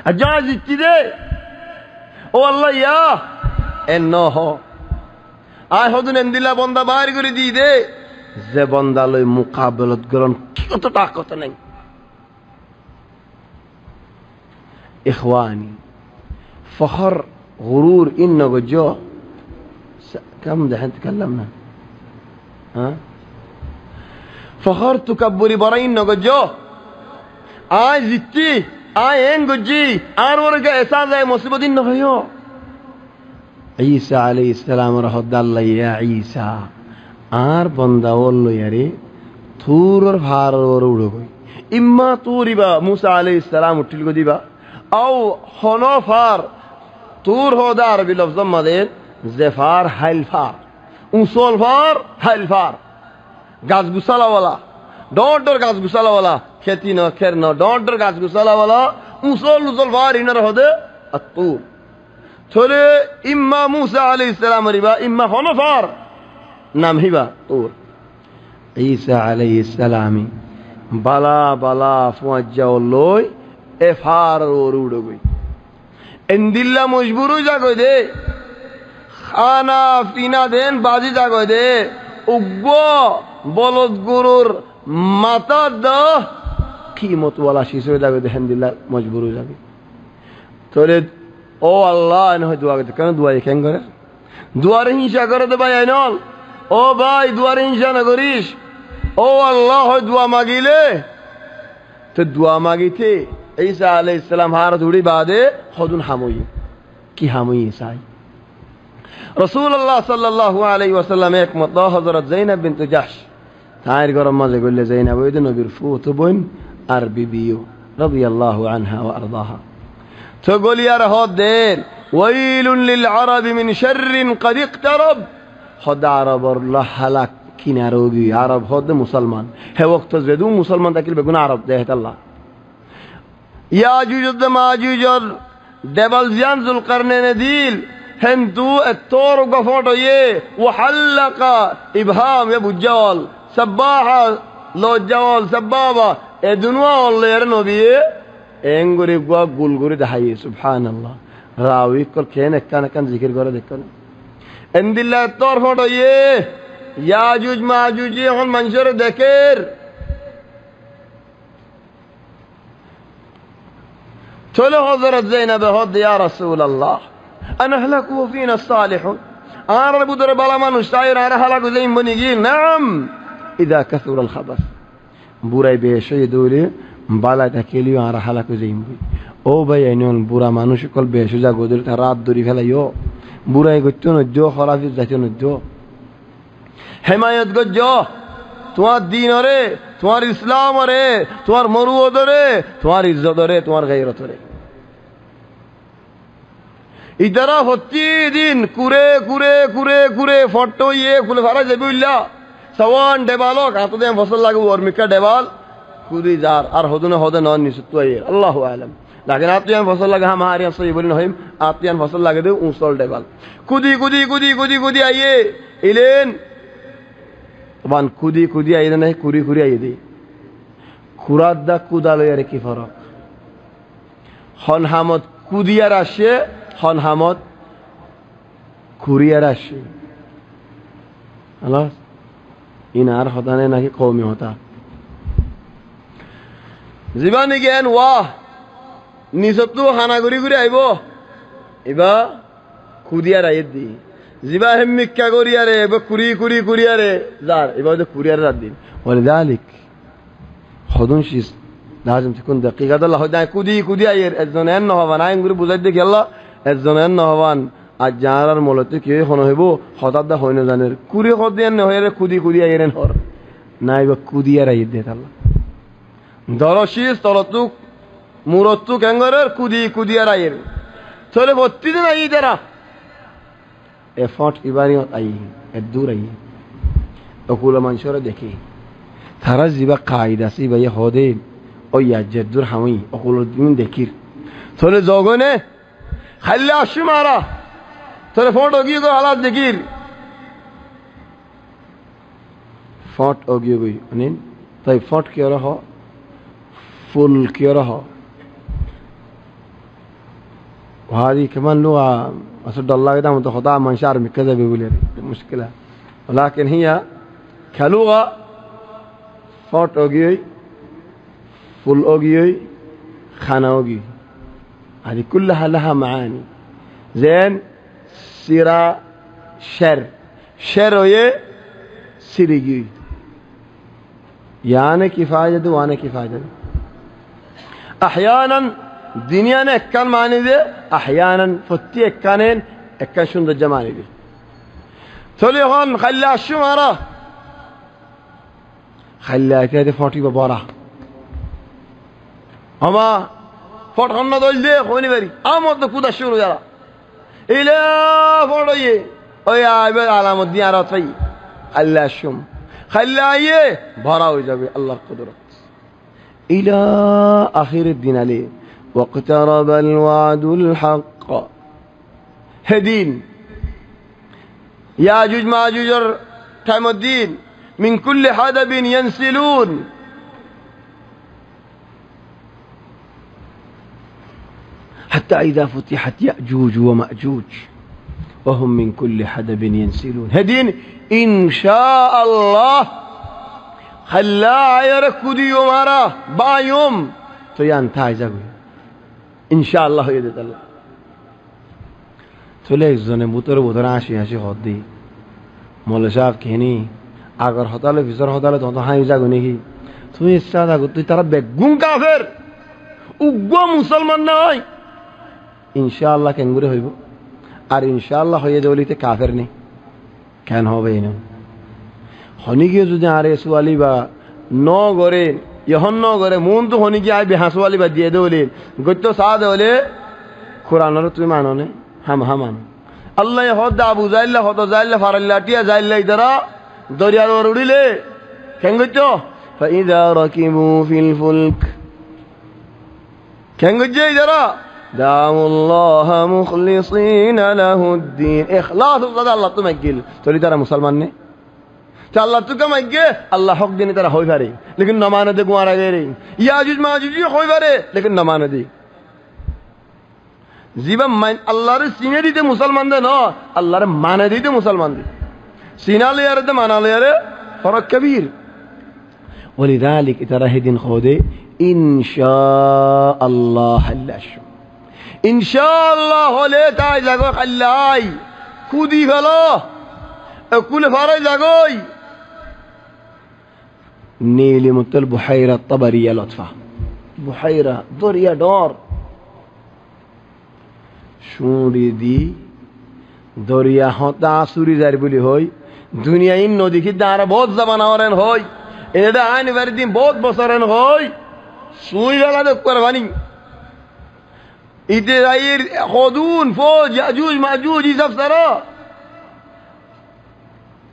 আজা জিতি দে ও আল্লাহ ইয়া এন ন হ আয় হদন এন্দিলা বান্দা বাহির করে দি দে যে বান্দা লই মুকাবলত গ্রহণ কত তাকত নাই ইখওয়ানি ফখর غرور انه جو كم دحين تكلمنا ها فخر تكبري براين نجو آج زتي آين گجي آر ورگا احساس ہے مصیبت ان نهيو عيسى عليه السلام رحمت الله يا عيسى آر بندا ولو ياري থুর ভার ওর উড়ো গই ইম্মা তুরিবা মুসা আলাইহিস সালাম উঠিল গো দিবা আও হনফার তুর হদার বিলফজ মাদের জেফার হাইলফার উসলফার হাইলফার গাছ গুসালাওয়ালা ডর গাছ গুসালাওয়ালা খেতি ন খের ন ডর গাছ গুসালাওয়ালা উসলফার ইনার হদে আতুর চলে ইম্মা মুসা আলাইহিস সালাম রিবা ইম্মা হনফার নাম হিবা তুর ঈসা আলাইহিস সালামি বালা ফুয়াজ্জাও লই এফার ওর উড়ো গই এন্দিল্লা মজবুরু জাগো দে খানা পিনা দেন বাজি জাগো দে উগ্র বলদ গরুর মাথা দ কিমত ওয়ালা শিশু জাগো দে এন্দিল্লা মজবুরু জাগে তোরে ও আল্লাহ এনে দোয়া করতে কেন দোয়া কেন করে দুয়ারে হিংসা করে দে ভাই আইনল ও ভাই দুয়ারে হিংসা না করিস ও আল্লাহ দোয়া মাগিলে তো দোয়া মাগিতে ঈসা আলাইহিস সালাম হার ধুড়ি বাদে খদুন হামুই কি হামুই সাই রাসূলুল্লাহ সাল্লাল্লাহু আলাইহি ওয়াসাল্লাম এক মত হযরত যায়েনব বিনত জাহশ তাইর গরম মাঝে গলে যায়েনব ওই নবীর ফুত বোন আর বিবিও রাদিয়াল্লাহু আনহা ওয়া আরদাহা তো গলিয়ার হদেন ওয়াইলুন লিল আরব মিন শাররিন قد اقترب হদ আরবর লাহালাক কিনারোগি আরব হদ মুসলমান হে ওয়াক্ত যেদু মুসলমান তাকিল বেগুন আরব দেহত আল্লাহ ইয়াজুজ ও মাজুজর দেবাল জিয়ান জুলকারনাইনে দিল হেন্তু এতর গফটো ইয়ে ওয়াহাল্লাকা ইবহাম এ বুজ্জাল সাব্বাহা লজ্জাওয়াল সাব্বাবা এ দুনুয়া অল্লের নবী এঙ্গুরি গুয়া গুলগুরি দেখাই সুবহানাল্লাহ রাউই কল কেন একখান জিকির করে দেখুন এন্দিল্লা তোর ফটো ইয়ে ইয়াজুজ মাজুজ এখন মানুষের দেখের চলো হযরত যায়েনব হদ ইয়া রাসূলুল্লাহ আনহলাকু ফিনা সালিহুন আর বুদরে বালা মানুষ তাইর আর হালাকু যাইম বনি গিল নাম ইদা কাসুরাল খাবাস বুরাই বেশে দৌলে বালাটা কেলিও আর হালাকু যাইম ও ভাই আইনন বুড়া মানুষ কল বেশে যা গোদরে তা রাত দরি ফেলাইও বুড়াই গত্য নজ্জ খরাফি যাইতে নজ্জ হেমায়ত গজ্জ তোমার দিন রে তোমার ইসলাম রে তোমার মরুয়ত রে তোমার ইজ্জত রে তোমার গায়রত রে ইদারা প্রতিদিন কুরে কুরে কুরে কুরে ফটো ইয়ে খুলে ফারা যাবে উল্লা সওয়ান ডেবালক হাতে দেন ফসল লাগবে ওর মিকা ডেবাল কুদি যার আর হদনে হদে নন নিসুত ইয়ে আল্লাহু আলাম লাকিন আতিয়ান ফসল লাগে হামারি আসই বলি নহিম আতিয়ান ফসল লাগে দে উসল ডেবাল কুদি কুদি কুদি কুদি কুদি আইয়ে ইলেন বান কুদি কুদি আইয়ে নাই কুরি কুরি আইয়ে দে কুরাত দা কুদালো এর কি ফরক হন হামদ কুদিয়ার আসে হন হামদ কুরিয়ার আসে আল্লাহ ইনার হতানে নাকি কওমি হতা জীবানি জ্ঞান ওয়াহ নিসতু হানা ঘুরি ঘুরি আইব এবা কুদিয়ার আইয়ে দি জিবা হেমিক্কা করিয়ারে এবা কুরি কুরি কুরিয়ারে যার এবার কুরিয়ার রাত দিন ওয়ালিদালিক হদন শিস লাজম তকুন দাকিকাত আল্লাহ দাই কুদি কুদি আইয়ের একজন এন নহবান আইন গুরি বুঝাই দেখি আল্লাহ একজন এন নহবান আজ যারার মলতে কে হন হইব হঠাৎ দা হইন জানের কুরি হদিয়ান নহরে কুদি কুদি আইয়ের হর নাই বা কুদিয়ার আইয়ে দে আল্লাহ দরশিস তরতুক মুরত্তু কেঙ্গরের কুদি কুদিয়ার আইয়ের চলে প্রতিদিন আইয়ে দেরা এফর্ট ইবারিয়ত আই এর দূর আই অকুল মানুষরা দেখি তারা জিবা কায়দা সি ভাই হদে ওই আজ্জেদুর হামি অকুল দিন দেখির চলে জগনে খাইলে আসি মারা চলে ফট ওগিয়ে গো হালাত দেখির ফট ওগিয়ে গই অনিন তাই ফট কি রহ ফুল কি রহ وهذه كمان لغة أسد الله قدام تخطأ من شعر كذا بيقول مشكلة ولكن هي كلغة فوت أوجي فل أوجي خان أوجي هذه كلها لها معاني زين سيرا شر شر ويه سيريجي يعني كفاية وانا كفاية أحيانا دنيا نے اکان معنی دے احیانا فتی اکانین اکان شند جمانی دے تولی خان خلی اشو مارا خلی اکیت فوٹی ببارا اما فوٹ خاننا دول دے خونی بری آمد دو کود اشو رو جارا ایلے فوٹو یہ اوی آئیبت علامت دیا را تفی خلی اشوم خلی آئیے بھارا ہوئی جاوی اللہ قدرت الى آخر الدین علیہ واقترب الوعد الحق هدين ياجوج ماجوج تام الدين من كل حدب ينسلون حتى إذا فتحت يأجوج ومأجوج وهم من كل حدب ينسلون هدين إن شاء الله خلا يركض يومارا بايوم تيان تايزاوي ইনশাআল্লাহ হয়ে যেত আল্লাহ চলে একজনে বুতরে বুতরে আসি আসি হদ দি মলে সাহেব খেনি আগর হতালে ভিতর হতালে তত হাই যাগো নাকি তুই ইচ্ছা থাকো তুই তারা বেগুন কাফের উগ্র মুসলমান নয় ইনশাআল্লাহ কেঙ্গুরে হইব আর ইনশাআল্লাহ হয়ে যাবলিতে কাফের নেই কেন হবে না হনিকে যদি আর এসুয়ালি বা ন গরে यहन न करे मून तो होनी की आए बेहास वाली बात दिए दोले गुत्तो साद होले कुरान रो तुम मानो ने हम मानो अल्लाह ये होद अबू जाइल हो तो जाइल फारल्लाटिया जाइल इधरा दरिया रो उड़ीले केंगुच्चो فاذا ركبوا في الفلك केंगुच्चे इधरा দাউল্লাহ মুখলিসিনা লাহুদ্দিন ইখলাস দাদা আল্লাহ তো মাইগিল তোরি তারা মুসলমান নে তা আল্লাহ তো মাইগে আল্লাহ হক দিনে তারা হই পারে লেকিন না মানে দে গুয়ারা গেরে ইয়াজুজ মাজুজ হই পারে লেকিন না মানে দে জীবন মাইন আল্লাহর সিনে দিতে মুসলমান দে না আল্লাহর মানে দিতে মুসলমান দে সিনালে আর দে মানালে আর ফরক কবির ولذلك ترى هدين خودي إن شاء الله حلش إن شاء الله هلي تاج لغو خلاي كودي فلا كل فرج لغوي نيلي متل بحيرة طبرية لطفة بحيرة دريا دور شوري دي دريا هتا سوري زار بولي هوي دنيا إن نودي كي دارا بہت زمان آورن هوي এটা আইন বাড়ি বহুত বছরের হয় সুই গেলা কোরবানি ইতে রাইয়ের খদুন ফৌজ ইয়াজুজ মাজুজ হিসাব সারা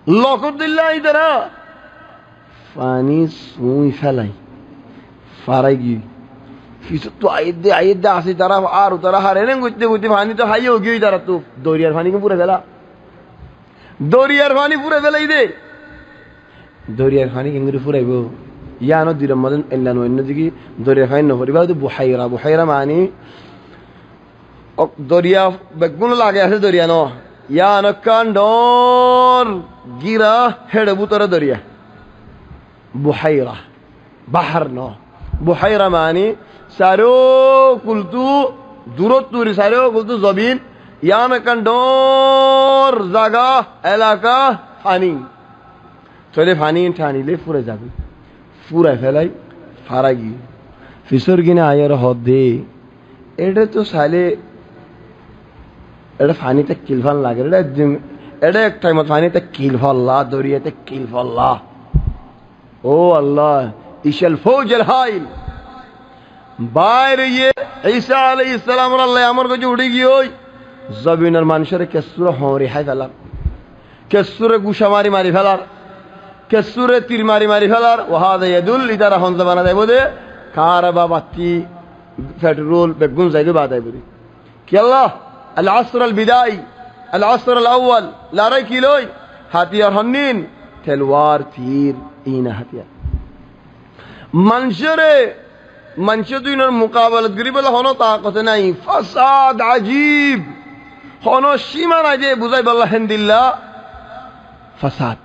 লকদুল্লাহ ইদারা পানি সুই ফেলাই ফারাই গি কিছু তো আইদে আসি তারা আর তারা হারেন গুতে গুতে পানি তো হাইও গই তারা তো দরিয়ার পানি কে পুরো ফেলা দরিয়ার পানি পুরো ফেলাই দে দরিয়ার পানি কিংগুরি ফুরাইব ইয়া নদীর মদন এল্লানো নদী দরিয়ার পানি নফরিবা তো বুহাইরা বুহাইরা মানে দরিয়া বেগুন লাগে আছে দরিয়া ন ইয়া নকান্ডর গিরা হেড বুতর দরিয়া বুহাইরা বাহার ন বুহাইরা মানে সারো কুলতু দূরত তুরি সারো কুলতু জবিন ইয়া নকান্ডর জায়গা এলাকা পানি চলে পানি টানিলে ফুরে যাবে ফুরা ফেলাই ফারা গিয়ে ফিসর কিনে আয়ের হদ দে এটা তো সালে এটা পানিতে কিলফান লাগে এটা এক টাইমত পানিতে কিলফাল্লা দরিয়াতে কিলফাল্লা ও আল্লাহ ইশাল ফৌজল হাইল বাইরে ইয়ে ঈসা আলাইহিস সালাম আল্লাহ আমার কাছে উঠে গিয়ে ওই জবিনের মানুষের কেসুরে হরি হাই ফেলার কেসুরে গুসা মারি মারি ফেলার কেসুরে তীর মারি মারি ফেলার ওহাদা ইয়াদুল ইদারা হনজা বানা দেব দে কারবা বাতি পেট্রোল বেগুন যাইবে বাদাই বলি কি আল্লাহ আল আসর আল বিদাই আল আসর আল আউয়াল লারাই কিলোই হাতিয়ার হন্নিন তেলওয়ার তীর ইনা হাতিয়ার মানুষরে মানুষ দুইনের মোকাবেলা করি বলে হনো তাকত নাই ফাসাদ আজীব হনো সীমা নাই যে বুঝাই বল্লা হেন্দিল্লা ফাসাদ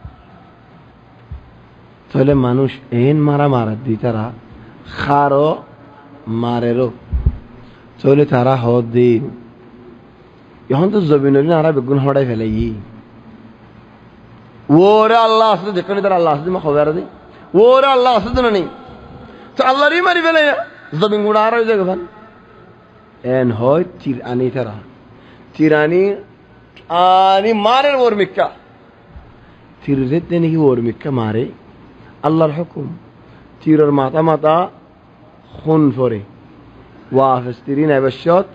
তাহলে মানুষ এন মারা মারা দি তারা খারো মারেরও তাহলে তারা হদ দিন এখন তো জবিনের আরা বেগুন হড়াই ফেলাই ওরে আল্লাহ আসতে যেখানে তারা আল্লাহ আসতে মা খবর দিই ওরে আল্লাহ আসতে না নেই তো আল্লাহরই মারি ফেলে জবিন গুড়া আর হয়ে যাবে এন হয় তীর আনি তারা তীর আনি মারের ওর মিক্কা তীর যেতে নাকি ওর মিক্কা মারে আল্লাহর হুকুম তীরের মাথা মাথা খুন ফরে ওয়াফস্তিরিন আবশ্যত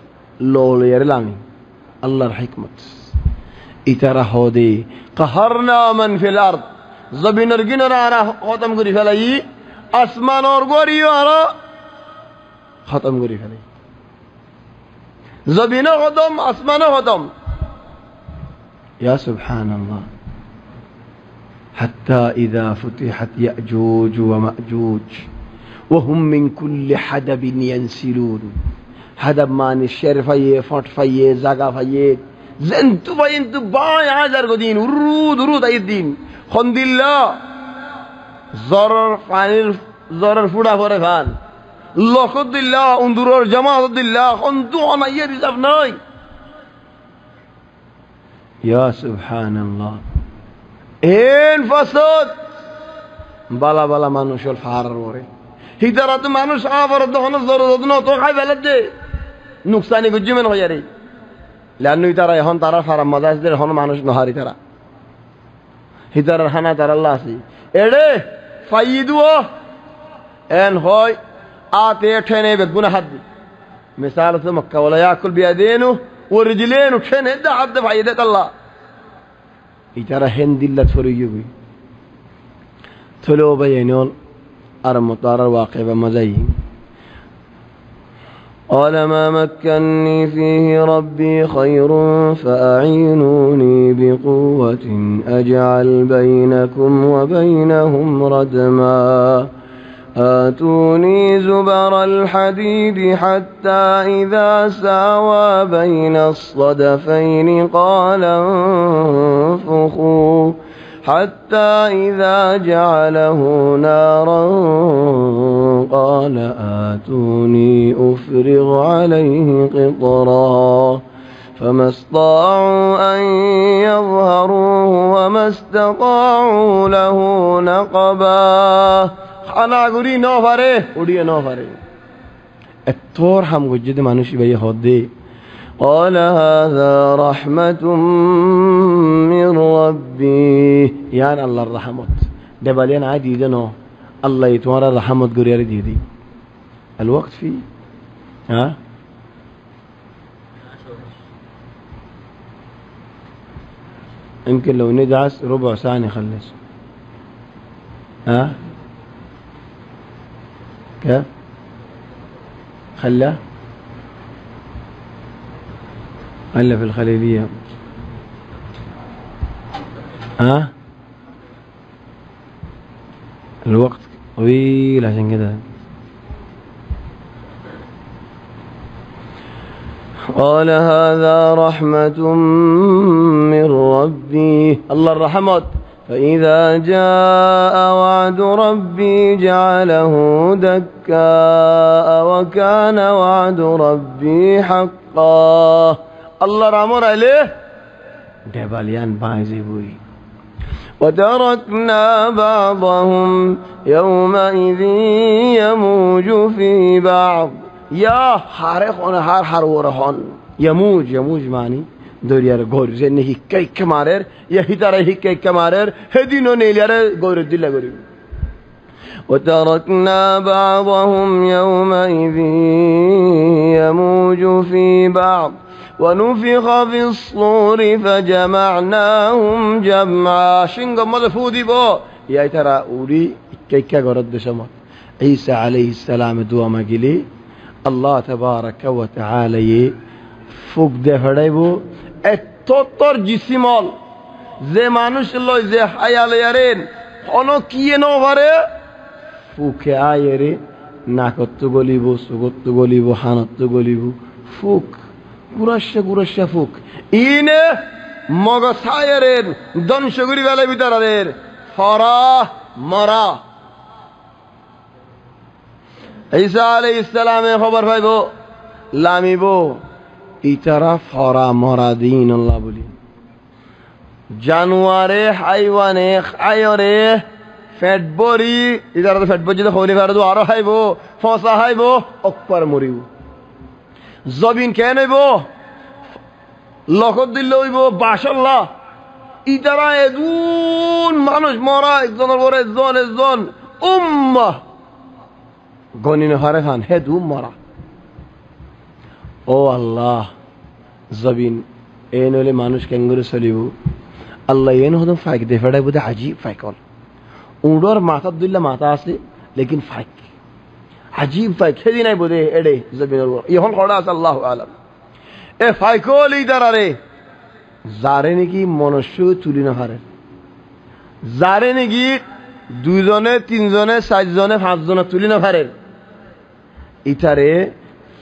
লোলিয়ার লামি আল্লাহর হিকমত ইতারা হদে কাহারনা মান ফিল আরদ জবিনের গিনরা আরা খতম করি ফেলাই আসমানর গরিও আরা খতম করি ফেলাই জবিনে খতম আসমানে খতম ইয়া সুবহানাল্লাহ حتى إذا فتحت يأجوج ومأجوج وهم من كل حدب ينسلون حدب معنی شر فيه فٹ فيه زاغا فيه زنتو فينتو باي عذر قدين ورود أي الدين خند الله ضرر فانير ضرر فودا فوري فان لقد الله اندرور جماعة الله خندو أنا يرزف ناي يا سبحان الله এন ফাসাদ বালা বালা মানুষের ফারার ওরে হিতারা তো মানুষ আবার তখন জরুরত ন তো খাই ফেলে দে নুকসানি গুজিমেন হয়ে রে লানুই তারা এখন তারা ফারাম মাদাসদের এখন মানুষ নহারি তারা হিতারার হানা তার আল্লাহ আছে এড়ে ফাইদু এন হয় আতে ঠেনে বেগুনা হাত দি মিসাল তো মক্কা ওয়ালা ইয়াকুল বিয়াদিনু ওরজিলেনু ঠেনে দা হাত দে ফাইদে আল্লাহ ইতারা হেন্দিল্লা ছড়ে গিয়ে থলো বাইনল আর মতার ওয়াকিবা মজাই قال ما مكنني فيه ربي خير فأعينوني بقوة أجعل بينكم وبينهم ردما آتوني زبر الحديد حتى إذا ساوى بين الصدفين قال انفخوا حتى إذا جعله نارا قال آتوني أفرغ عليه قطرا فما استطاعوا أن يظهروه وما استطاعوا له نقبا খানা গুড়ি ন পারে উড়িয়ে ন পারে এতর হাম গজ্জে মানুষ ভাই হদে قال هذا رحمة من ربي يعني الله الرحمة دبالين عادي دنو الله يتوارى الرحمة قرير دي دي الوقت فيه ها يمكن لو ندعس ربع ساعة نخلص ها كيف خلى في الخليلية ها الوقت طويل عشان كده قال هذا رحمة من ربي الله الرحمة فإذا جاء وعد ربي جعله دكاء وكان وعد ربي حقا الله رحمه عليه دباليان بايزي بوي وتركنا بعضهم يومئذ يموج في بعض يا حارخون حار ورهون يموج معني دوريار غور زين هيكاي كمارر يا هيتار هيكاي كمارر هدينو نيليار غور ديلا غوري وتركنا بعضهم يومئذ يموج في بعض ونفخ في الصور فجمعناهم جمعا شنغ مدفودي بو يا ترى اوري كيكا غرد شما عيسى عليه السلام دعا ماغلي الله تبارك وتعالى فوق دهړایبو اتوتر جسمال যে মানুষ লয় যে হায়ালে ইয়ারেন কোন কিয়ে ন পারে ফুকে আয়েরে নাকত্ব গলিব সুগত্ব গলিব হানত্ব গলিব ফুক কুরাশা ফুক ইনে মগ সায়েরেন দংশগুরি বেলা বিতারের ফরা মরা ঈসা আলাইহিস সালামে খবর পাইবো লামিবো ইতারা ফরা মরা দিন আল্লাহ বলি জানুয়ারে হাইওয়ানে খায়রে ফেট বরি ইতারা তো ফেট বজি তো খনি ফারে তো আরো খাইবো ফসা খাইবো অকবার মরিব জবিন কে নেব লকত দিল হইব বাশাল্লাহ ইতারা এদুন মানুষ মরা একজনের পর একজন উম্মাহ গনিনে হারে খান হেদু মরা ও আল্লাহ জবিন এই নলে মানুষ কেঙ্গুরে চলিব আল্লাহ এন হদম ফাইক দে ফেড়াই বুঝে আজীব ফাইকল উড়োর মাথা দিল্লা মাথা আছে লেকিন ফাইক আজীব ফাইক খেদি নাই বোধে এডে জবিনের এখন খড়া আছে আল্লাহ আলম এ ফাইকল ইদারে যারে নাকি মনুষ্য তুলি না পারে যারে নাকি দুইজনে তিনজনে চারজনে পাঁচজনে তুলি না পারে ইতারে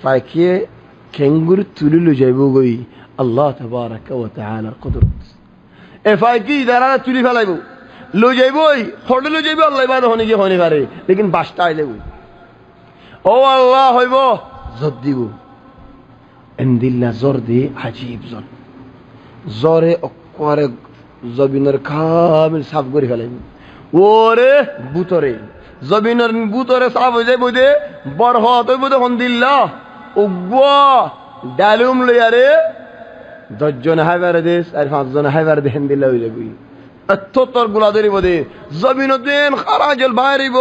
ফাইকে কেঙ্গুর তুলি লো যাইব গই আল্লাহ তাবারাকা ওয়া তাআলা কুদরত এ ফাইকি ইদারা তুলি ফেলাইব লো যাইবই খড়ে লো যাইব আল্লাহ বাদ হনি কি হনি পারে লেকিন বাসটা আইলে ও আল্লাহ হইব জব দিব এন্দিল্লা জোর দি আজীব জন জোরে অকরে জবিনের কামিল সাফ করে ফেলাইব ওরে বুতরে জবিনের বুতরে সাফ হয়ে যাইব দে বরহত হইব দে হন্দিল্লা উগ্বা ডালুম লইয়ারে 10 জন হাইবারে দেশ আর 5 জন হাইবারে দেন দিল্লা হয়ে যাবি এততর গুলা ধরিব দে জবিনতেন খারাজল বাইরিব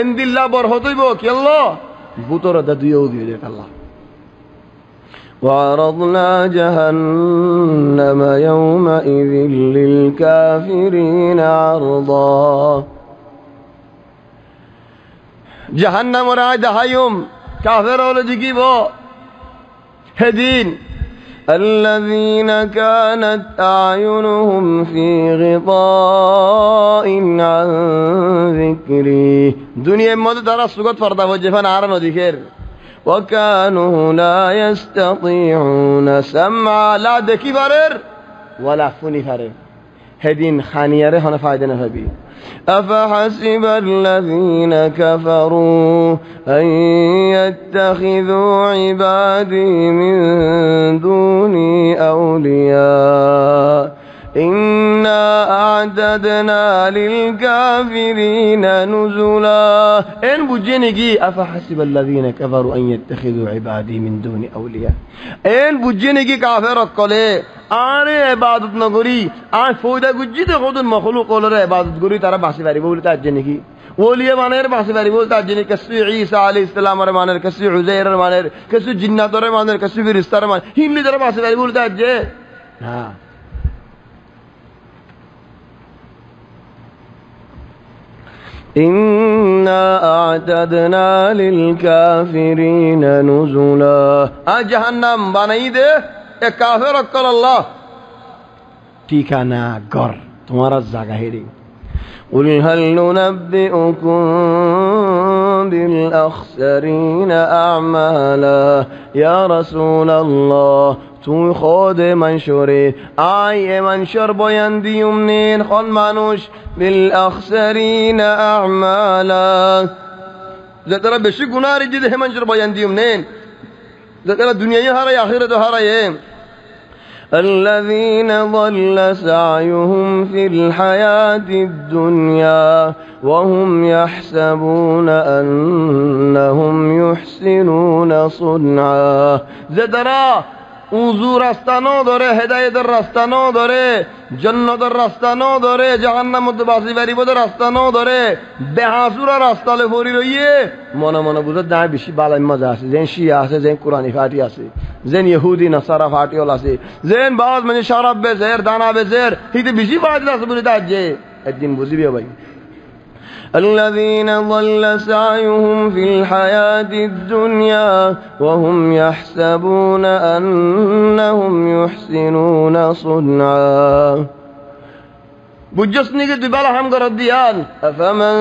এন্দিল্লা বরহত হইব কি আল্লাহ বুতরে দা দুইও দিবে আল্লাহ وعرضنا جهنم يومئذ للكافرين عرضا جهنم راي دهايم كافر ولا جيبو هدين الذين كانت أعينهم في غطاء عن ذكري دنيا مدة ترى سقط فردا وجفان عارن ذكر وكانوا لا يستطيعون سمعا لا دكي فرر ولا فني فرر هدين خانيره هنا فايدة نفبي أفحسب الذين كفروا أن يتخذوا عبادي من دوني أولياء إنا أعددنا للكافرين نزلا إن بجنجي أفحسب الذين كفروا أن يتخذوا عبادي من دوني أولياء إن بجنجي كافر قلي آره عبادت نگری آن فویده گجید خود مخلوق قلره عبادت گری ترى بحثی بری بولتا جنگی ولیه مانر بحثی بری بولتا جنگی کسی عیسی علیه السلام ر مانر کسی عزیر ر مانر کسی جنات ر مانر کسی فرشته ر مانر هیلی ترى بحثی بری بولتا جه ها إنا أعتدنا للكافرين نزلا جهنم بنائی دے ایک کافر اکل اللہ ٹھیکانا گر تمہارا جگہ ہے قل هل ننبئكم بالأخسرين أعمالا يا رسول الله تو خود منشوری آی منشور بایندی یمنین خان مانوش بالأخسرين أعمالا زترا بشی گناه ری دیده منشور بایندی یمنین زترا دنیای هرای آخرت هرای الذين ضل سعيهم في الحياة الدنيا وهم يحسبون أنهم يحسنون صنعا زدرا উজু রাস্তা নো ধরে হেদায়েতের রাস্তা নো ধরে জান্নাতের রাস্তা নো ধরে জাহান্নামত বাসি বাড়িবদের রাস্তা নো ধরে বেহাসুরা রাস্তালে ভরি রইয়ে মনে মনে বুঝে দায় বেশি বালাই মজা আছে যেন শিয়া আছে যেন কোরআনি ফাটি আছে যেন ইহুদি নাসারা ফাটিওল আছে যেন বাজ মানে শরাব বেজের দানা বেজের হিতে বেশি ফাটি আছে বুঝে দায় যে একদিন বুঝিবে ভাই الذين ضل سعيهم في الحياة الدنيا وهم يحسبون أنهم يحسنون صنعا بجسني قد بلهم قرديان أفمن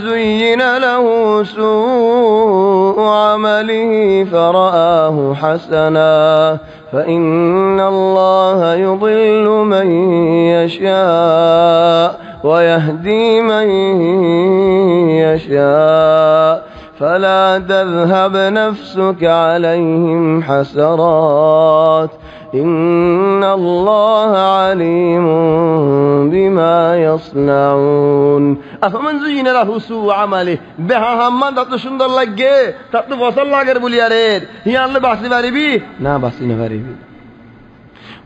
زين له سوء عمله فرآه حسنا فإن الله يضل من يشاء ويهدي من يشاء فلا تذهب نفسك عليهم حسرات إن الله عليم بما يصنعون أفمن زين له سوء عمله بها همان تطو شندر لگه تطو فصل لاغر بوليارير هي الله بحثي باريبي نا بحثي نفاريبي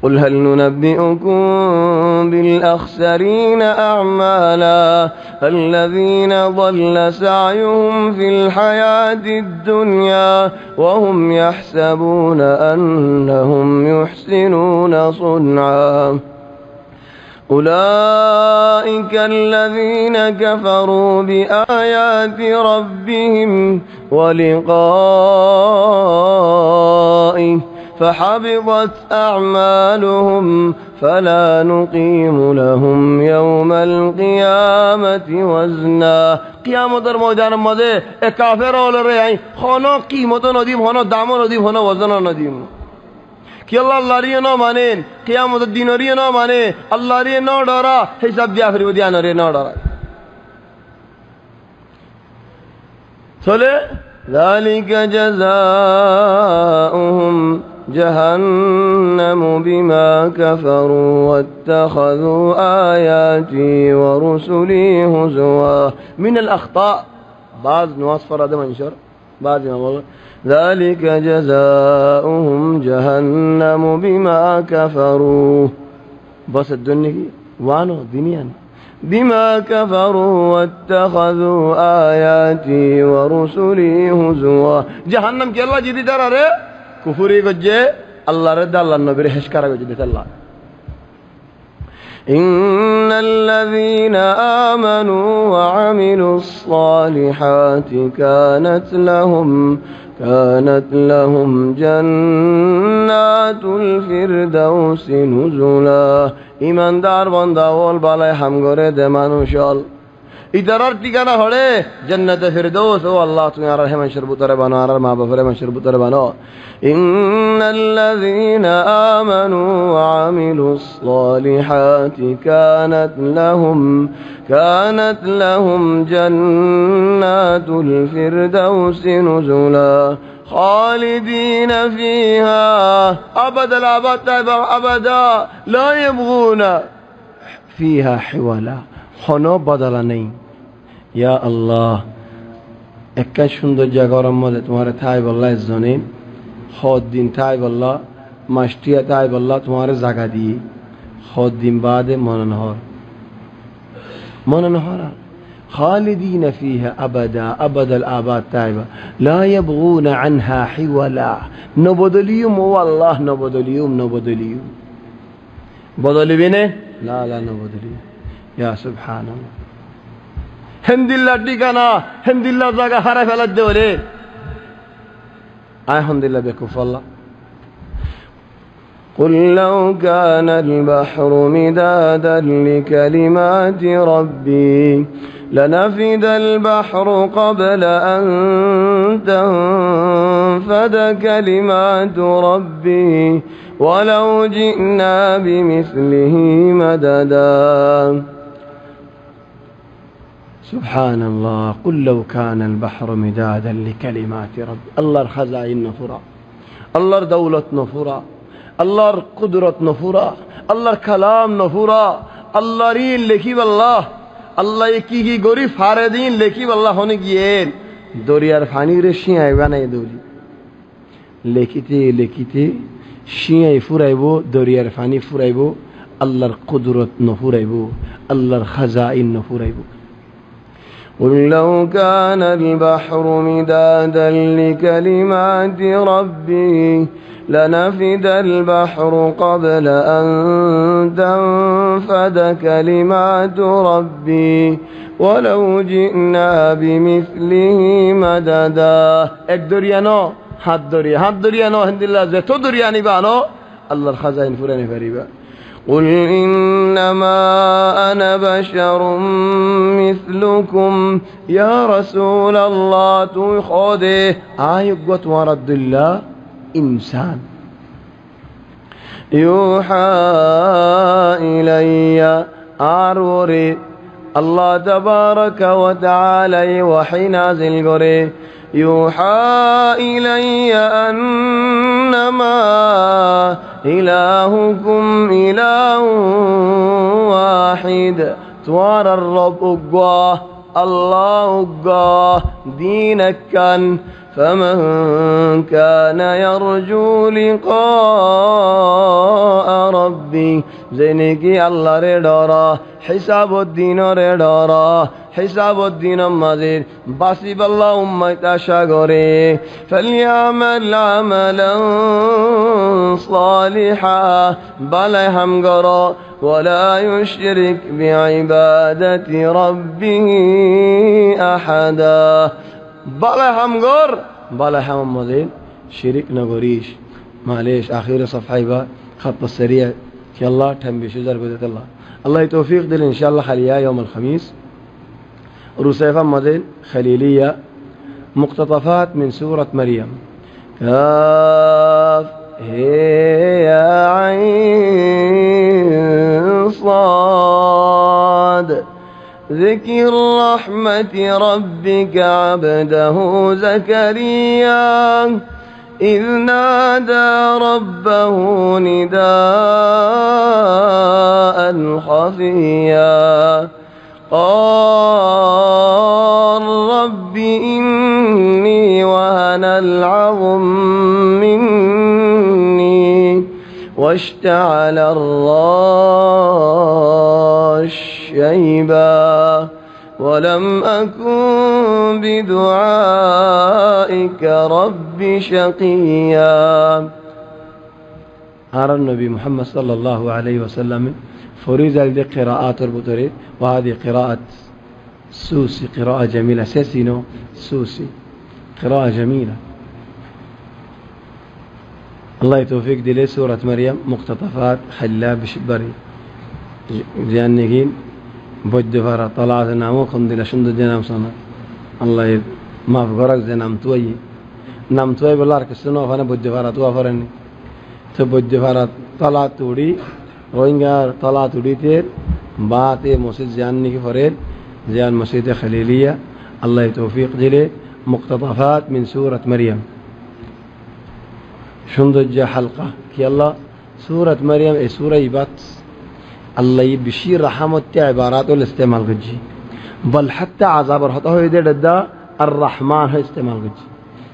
قل هل ننبئكم بالأخسرين أعمالا الذين ضل سعيهم في الحياة الدنيا وهم يحسبون أنهم يحسنون صنعا أولئك الذين كفروا بآيات ربهم ولقائه فحبطت أعمالهم فلا نقيم لهم يوم القيامة وزنا قيامة الموجان ماذا كافر ولا رأي خنا قيمة نديم خنا دام نديم خنا وزن نديم كي الله ريه نا مانين قيامة الدين ريه نا مانه الله ريه نا دارا حساب ديا فري وديا نا ريه نا دارا سولة ذلك جزاؤهم جهنم بما كفروا واتخذوا آياتي ورسلي هزوا من الأخطاء بعض نواصفر هذا منشر بعض ما ذلك جزاؤهم جهنم بما كفروا بس الدنيا وانو دنيا بما كفروا واتخذوا آياتي ورسلي هزوا جهنم كي الله جدي دارا كفري گجه الله رد الله نبي هشكارا گجه الله إن الذين آمنوا وعملوا الصالحات كانت لهم جنات الفردوس نزلا ইমানদার বান্দা ওল বালায় হাম করে দে মানুষল ইদারার ঠিকানা হলে জান্নাতে ফিরদৌস ও আল্লাহ তুমি আর হেমাংশের ভিতরে বানো আর মা বাবার হেমাংশের ভিতরে বানো ইন্নাল্লাযীনা আমানু ওয়া আমিলুস সালিহাতি কানাত লাহুম জান্নাতুল ফিরদৌস নুজুলা خالدين فيها أبد الآباد أبدا لا يبغون فيها حولا خنو بدلا নেই ইয়া আল্লাহ একটা সুন্দর জায়গার মধ্যে তোমার ঠাই বল্লা জনে খদ দিন ঠাই বল্লা মাস্টিয়া ঠাই বল্লা তোমার জায়গা দিয়ে খদ দিন বাদে মননহর خالدين فيها أبد الآباد تائبة لا يبغون عنها حولا نبدليهم والله نبدليهم بدل بينه لا نبدليهم يا سبحان الله هند الله ديكانا هند الله زاغا حرف على الدولة هند الله بكف الله قل لو كان البحر مدادا لكلمات ربي لنفد البحر قبل أن تنفد كلمات ربي ولو جئنا بمثله مددا سبحان الله قل لو كان البحر مدادا لكلمات ربي الله الخزائن نفرا الله دولة نفرا الله قدرة نفرا الله كلام نفرا الله رين لكي بالله আল্লাহ কি গরিব ফারেদিন লেখি আল্লাহ হনে গিয়েন দরিয়ার পানির শিয়াই বানাই দৌলি লেখিতে শিয়াই ফুরাইব দরিয়ার পানি ফুরাইব আল্লাহর কুদরত নফুরাইব আল্লাহর খাজাইন নফুরাইব قل لو كان البحر مدادا لكلمات ربي لنفد البحر قبل أن تنفد كلمات ربي ولو جئنا بمثله مددا এক দরিয়া নো হাত দরিয়া নো আলহামদুলিল্লাহ যত দরিয়া নিবা নো আল্লাহর খাজাইন ফুরানি পারিবা قل إنما أنا بشر مثلكم يا رسول الله تو خده آيقوة ورد الله إنسان يوحى إلي أروري الله تبارك وتعالى وحي نازل قري يوحى إلي أنما إلهكم إله واحد توار الرب أقوى الله أقوى دينك كان فمن كان يرجو لقاء ربي زينكي الله ردارا حساب الدين ردارا حساب الدين مزيد باسب الله أمت أشاغري فليعمل عملا صالحا بلا همغرا ولا يشرك بعبادة ربه أحدا بلا همغر بلا هم مزيد شرك نغريش معليش آخر صفحة با خط السريع إن شاء الله تنبي شجر بذات الله الله توفيق دل إن شاء الله خليها يوم الخميس رسيفا مدين خليلية مقتطفات من سورة مريم كاف هي عين صاد ذكر رحمة ربك عبده زكريا إذ نادى ربه نداء خفيا قال رب إني وهن العظم مني واشتعل الراس شيبا ولم أكن بدعائك رب شقيا أرى النبي محمد صلى الله عليه وسلم فريزة دي قراءات البطري، وهذه قراءة سوسي، قراءة جميلة. سيسينو سوسي، قراءة جميلة. الله يتوفيق دي لي سورة مريم مقتطفات خلا بشبري جانيكين بود فرا طلعت نامو خندي لشند جنام صنا الله ما فقرك زي نام توي بالله كسنو فانا بود فرا تو فرني تبود فرا طلعت توري روينغا طلعت توري تير باتي مسجد جاني کی فريد زيان مسجد خليلية. الله يتوفيق دي لي مقتطفات من سورة مريم. شندج حلقة كي الله سورة مريم اي سورة يبات الله يبشير رحمة عبارات والاستعمال قجي، بل حتى عذاب رحطه يدير الدا الرحمن هو استعمال قجي.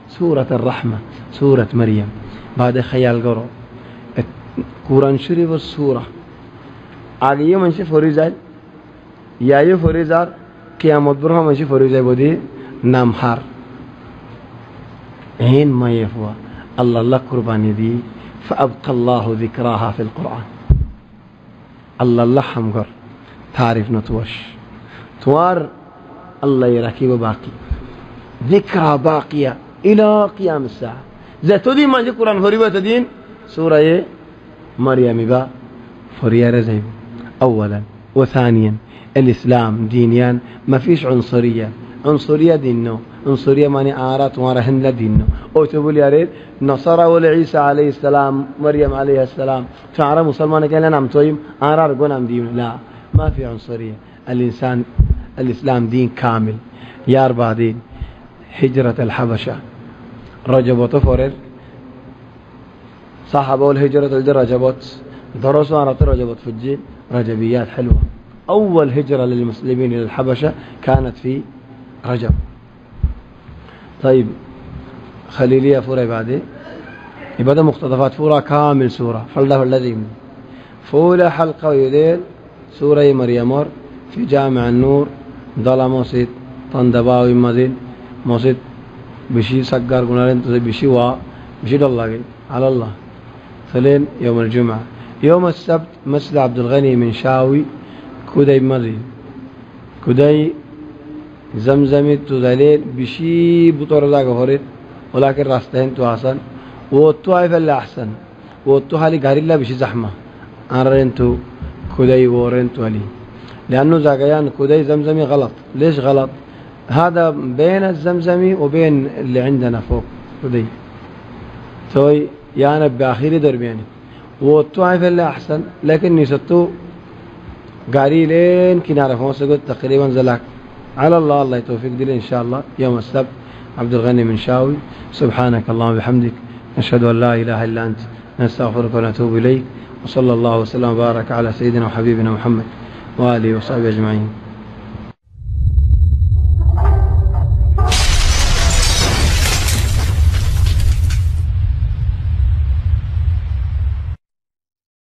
سورة الرحمة سورة مريم بعد خيال قرأ قرآن شريف السورة آگه منشي فريزال يا فريزار قيامت برها منشي فريزال بودي نامحار هين ما يفوا الله قرباني دي فأبقى الله ذكراها في القرآن. الله حمقر تعرف نتوش توار الله يركب باقي ذكرى باقية إلى قيام الساعة. ذاتو دي مانجي قرآن فريبة دين سورة مريم با فريارة زيب. أولا وثانيا الإسلام دينيان ما فيش عنصرية دينه، عنصرية ماني آرات وارهن لدينه. أو تقول يا ريت نصارى ولا عيسى عليه السلام مريم عليه السلام تعرف مسلمان قال نعم تويم آرار قنام دين، لا ما في عنصرية. الإسلام دين كامل. يا أربع دين هجرة الحبشة رجبت فرر صحابة الهجرة رجبت درسوا عن رجبت في الجيل رجبيات حلوة. أول هجرة للمسلمين إلى الحبشة كانت في رجب. طيب خليلية فورة بعدين يبدأ مقتطفات فورة كامل سورة فلده الذي فولة حلقة ويدير سورة مريمور في جامع النور ضلا موسيد طندباوي مزيد موسيد بشي سكر قنارين تزي بشي بشي الله على الله. ثلين يوم الجمعة. يوم السبت مسجد عبد الغني من شاوي كودي مزيد كودي زمزمي تزالين بشي بطور ذاك فريد ولكن راستين تو حسن ووتو هاي فلا أحسن ووتو حالي غاريلا بشي زحمة أنرنتو كودي وورنتو علي لأنه زاكيان كودي زمزمي غلط. ليش غلط؟ هذا بين الزمزمي وبين اللي عندنا فوق كودي توي يعني بآخر دربياني ووتو هاي فلا أحسن لكن نيستو قاريلين كنارة فوق تقريبا زلاك على الله. الله يتوفيق دي إن شاء الله يوم السبت عبد الغني من شاوي. سبحانك اللهم وبحمدك نشهد أن لا إله إلا أنت نستغفرك ونتوب إليك. وصلى الله وسلم وبارك على سيدنا وحبيبنا محمد وآله وصحبه أجمعين.